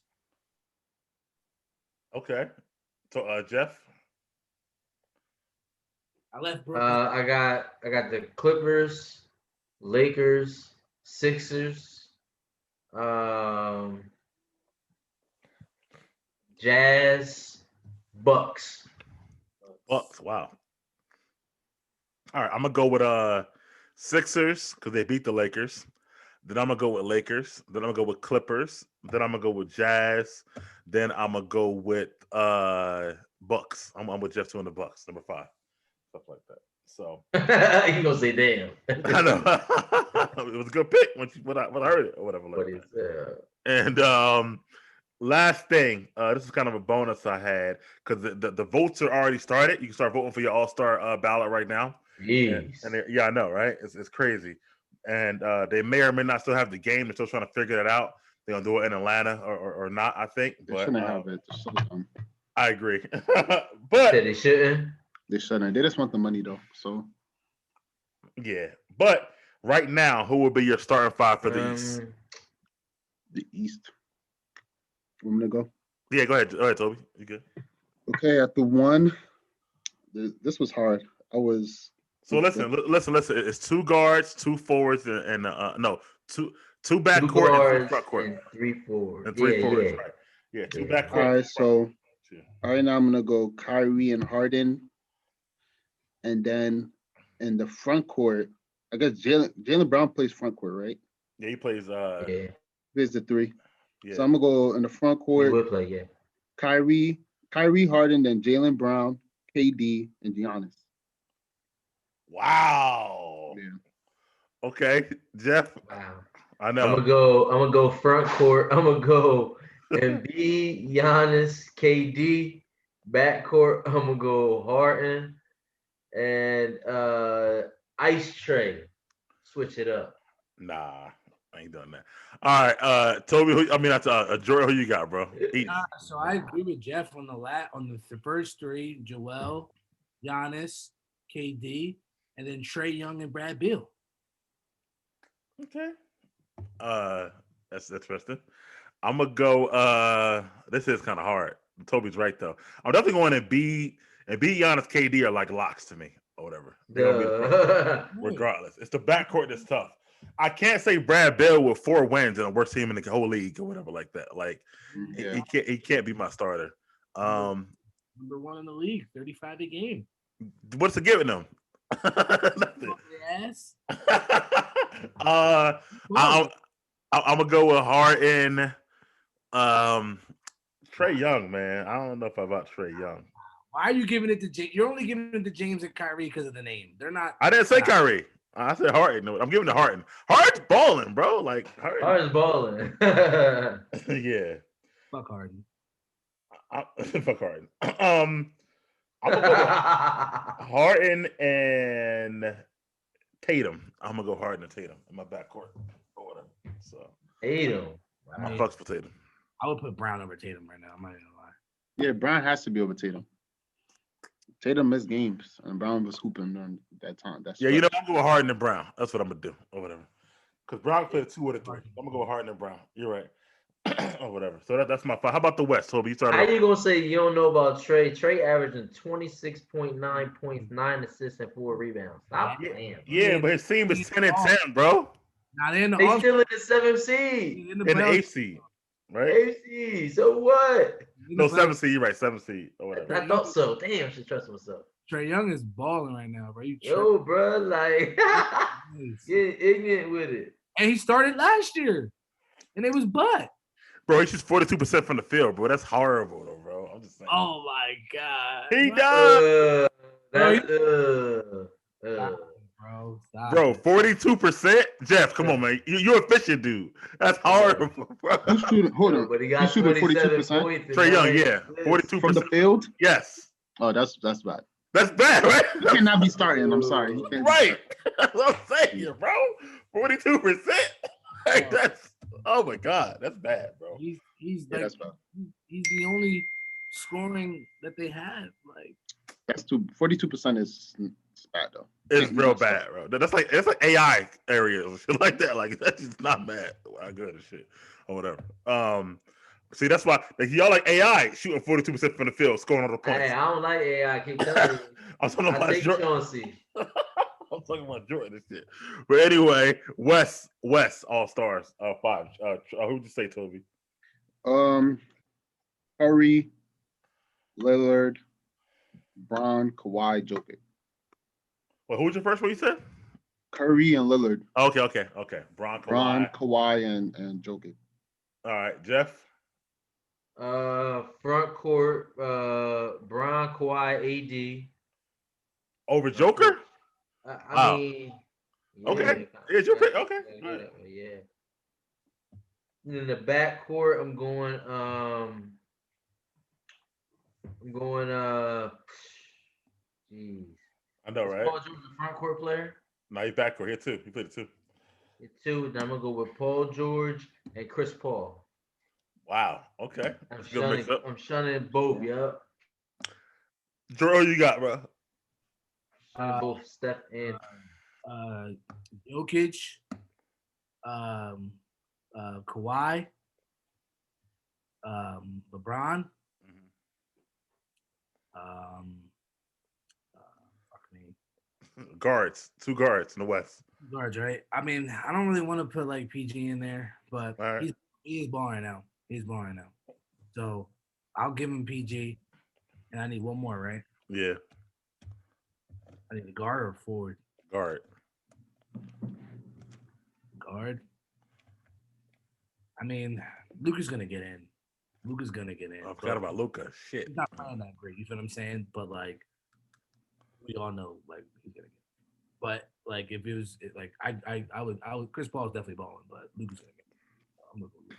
Okay. So Jeff. I left Brooklyn. I got the Clippers, Lakers, Sixers, Jazz, Bucks. Wow. All right, I'm gonna go with Sixers because they beat the Lakers. Then I'm gonna go with Lakers. Then I'm gonna go with Clippers. Then I'm gonna go with Jazz. Then I'm gonna go with Bucks. I'm with Jeff 2 and the Bucks, number 5, stuff like that. So you gonna say damn? I know it was a good pick when I heard it or whatever. Like that. And last thing, this is kind of a bonus I had because the votes are already started. You can start voting for your all-star ballot right now. And yeah, I know, right? It's crazy. And they may or may not still have the game. They're still trying to figure that out. They're gonna do it in Atlanta or not, I think. They shouldn't have it. So I agree. But they shouldn't. They shouldn't. They just want the money though. So yeah. But right now, who would be your starting 5 for the East? The East. Want me to go? Yeah, go ahead. All right, Tobi. You good? Okay, at the 1, this was hard. So listen. It's 2 guards, 2 forwards, and two backcourt and 3 frontcourt. And 3 forwards. And 3 forwards, right. Yeah, 2 backcourt. All right, so all right, now I'm gonna go Kyrie and Harden. And then in the front court, I guess Jaylen Brown plays front court, right? Yeah, he plays He's the 3. Yeah. So I'm gonna go in the front court. He would play, yeah. Kyrie, Harden, then Jaylen Brown, KD, and Giannis. Wow. Yeah. Okay, Jeff. Wow. I know. I'm gonna go front court. I'm gonna go Embiid, Giannis, KD. Back court, I'm gonna go Harden and Ice Tray. Switch it up. Nah, I ain't done that. All right, Tobi. That's Jordan. Who you got, bro? So I agree with Jeff on the first 3: Joel, Giannis, KD, and then Trae Young and Brad Beal. Okay. That's interesting. I'm gonna go. This is kind of hard. Tobi's right though. I'm definitely going to Embiid, Giannis, KD are like locks to me or whatever. Regardless, it's the backcourt that's tough. I can't say Brad Beal with 4 wins and the worst team in the whole league or whatever like that. Like he can't be my starter. Number 1 in the league, 35 a game. What's it giving them? Yes. I'm gonna go with Harden. Trae Young, man. I don't know if about Trae Young. Why are you giving it to James? You're only giving it to James and Kyrie because of the name. They're not. I didn't say Kyrie. I said Harden. No, I'm giving it to Harden. Harden's balling, bro. Like Harden's balling. Yeah. Fuck Harden. Fuck Harden. I'm gonna go with Harden and Tatum. I'm gonna go Harden and Tatum in my backcourt or whatever. So Tatum. My fucks for Tatum. I would put Brown over Tatum right now. I'm not gonna lie. Yeah, Brown has to be over Tatum. Tatum missed games, and Brown was hooping during that time. I'm going with Harden and Brown. That's what I'm gonna do or whatever. Because Brown played 2 of the 3. I'm gonna go with Harden and Brown. You're right. or whatever. So that's my 5. How about the West, Tobi? You started. How you gonna say you don't know about Trey? Trey averaging 26.9 points, 9 assists, and 4 rebounds. Stop playing. Yeah, but his team is 10 and 10, bro. Now they in the They still in the 7th seed. In the 8th seed, right? 8th seed. So what? No, 7th seed. You're right, 7th seed or whatever. I thought so. Damn, I should trust myself. Trey Young is balling right now, bro. Yo, bro, like get ignorant with it. And he started last year, and it was butt. Bro, he shoots 42% from the field, bro. That's horrible, though, bro. I'm just saying. Oh my god, he does. Bro, stop. Bro, 42%. Jeff, come on, man. You're a fishing dude. That's horrible, bro. He's shooting. Hold on. But he got 42%. Trey Young, yeah, 42% from the field. Yes. Oh, that's bad. That's bad, right? He cannot be starting. I'm sorry. He can't right. That's what I'm saying, bro. 42%. Like, that's oh my god, that's bad, bro. He's yeah, like that's bad. he's the only scoring that they had. Like that's 42% is bad though. It's real bad, bro. That's like it's like AI areas and shit like that. Like that's just not bad. Not good and shit or whatever. See, that's why like, y'all like AI shooting 42% from the field, scoring all the points. Hey, I don't like AI. I keep telling you. I'm talking about Jordan. I'm talking about Jordan and shit. But anyway, West All Stars 5. Who'd you say, Tobi? Curry, Lillard, Bron, Kawhi, Jokic. Well, who was your first one you said? Curry and Lillard. Okay. Bron, Kawhi, and Jokic. All right, Jeff. Front court, Bron, Kawhi, AD. Over Joker? I mean, okay. Yeah, Joker. Okay. Yeah. In the back court, I'm going. Jeez. I know, right? Paul George, the front court player. No, he's back court here too. He played it too. Then I'm gonna go with Paul George and Chris Paul. Wow. Okay. I'm shunning both. Yup. Drew, you got, bro? Both Steph and Jokic, Kawhi, LeBron, guards, 2 guards in the West. Guards, right? I mean, I don't really want to put like PG in there, but right. he's balling now. So I'll give him PG, and I need one more, right? Yeah. I need a guard or a forward. Guard. I mean, Luka's gonna get in. I forgot about Luka. Shit. He's not playing that great. You feel what I'm saying? But like, we all know like he's gonna get. But like, if it was like, I would. Chris Paul is definitely balling, but Luka's gonna get. I'm gonna go Luka.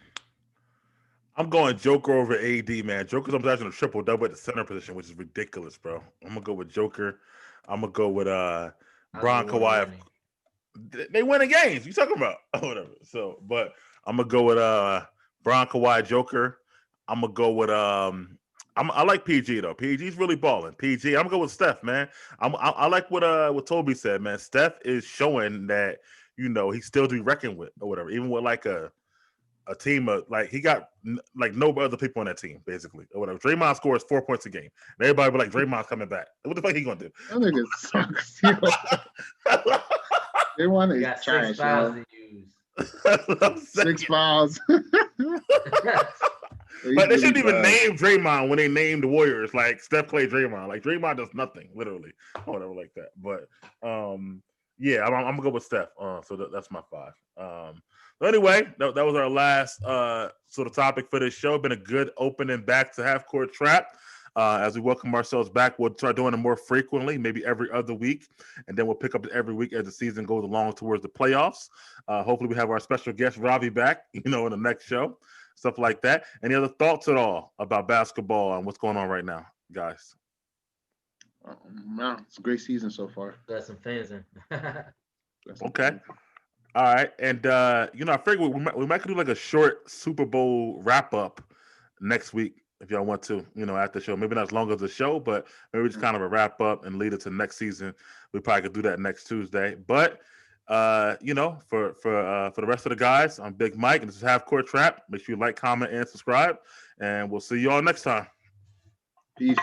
I'm going Joker over AD, man. Joker's I'm actually a triple double at the center position, which is ridiculous, bro. I'm gonna go with Joker. I'm gonna go with Bron, Kawhi. They winning games. You talking about whatever? So, but I'm gonna go with Bron, Kawhi, Joker. I'm gonna go with I like PG though. PG's really balling. PG. I'm gonna go with Steph, man. I like what Tobi said, man. Steph is showing that he's still to be reckoned with or whatever. Even with like a team of like he got like no other people on that team basically or whatever. Draymond scores 4 points a game. And everybody be like Draymond's coming back. What the fuck he gonna do? That nigga sucks. They want to got 6 fouls to use. 6 fouls. But they shouldn't even name Draymond when they named the Warriors like Steph, Clay, Draymond. Like Draymond does nothing, literally, or whatever like that. But yeah, I'm gonna go with Steph. So that's my 5. So anyway, that was our last sort of topic for this show. Been a good opening back to Half Court Trap. As we welcome ourselves back, we'll start doing it more frequently, maybe every other week, and then we'll pick up every week as the season goes along towards the playoffs. Hopefully, we have our special guest Ravi back, in the next show, stuff like that. Any other thoughts at all about basketball and what's going on right now, guys? Man, it's a great season so far. Got some fans in. Okay. All right, and I figured we might do like a short Super Bowl wrap up next week if y'all want to, at the show. Maybe not as long as the show, but maybe just kind of a wrap up and lead it to next season. We probably could do that next Tuesday. But For the rest of the guys, I'm Big Mike, and this is Half Court Trap. Make sure you like, comment, and subscribe, and we'll see you all next time. Peace.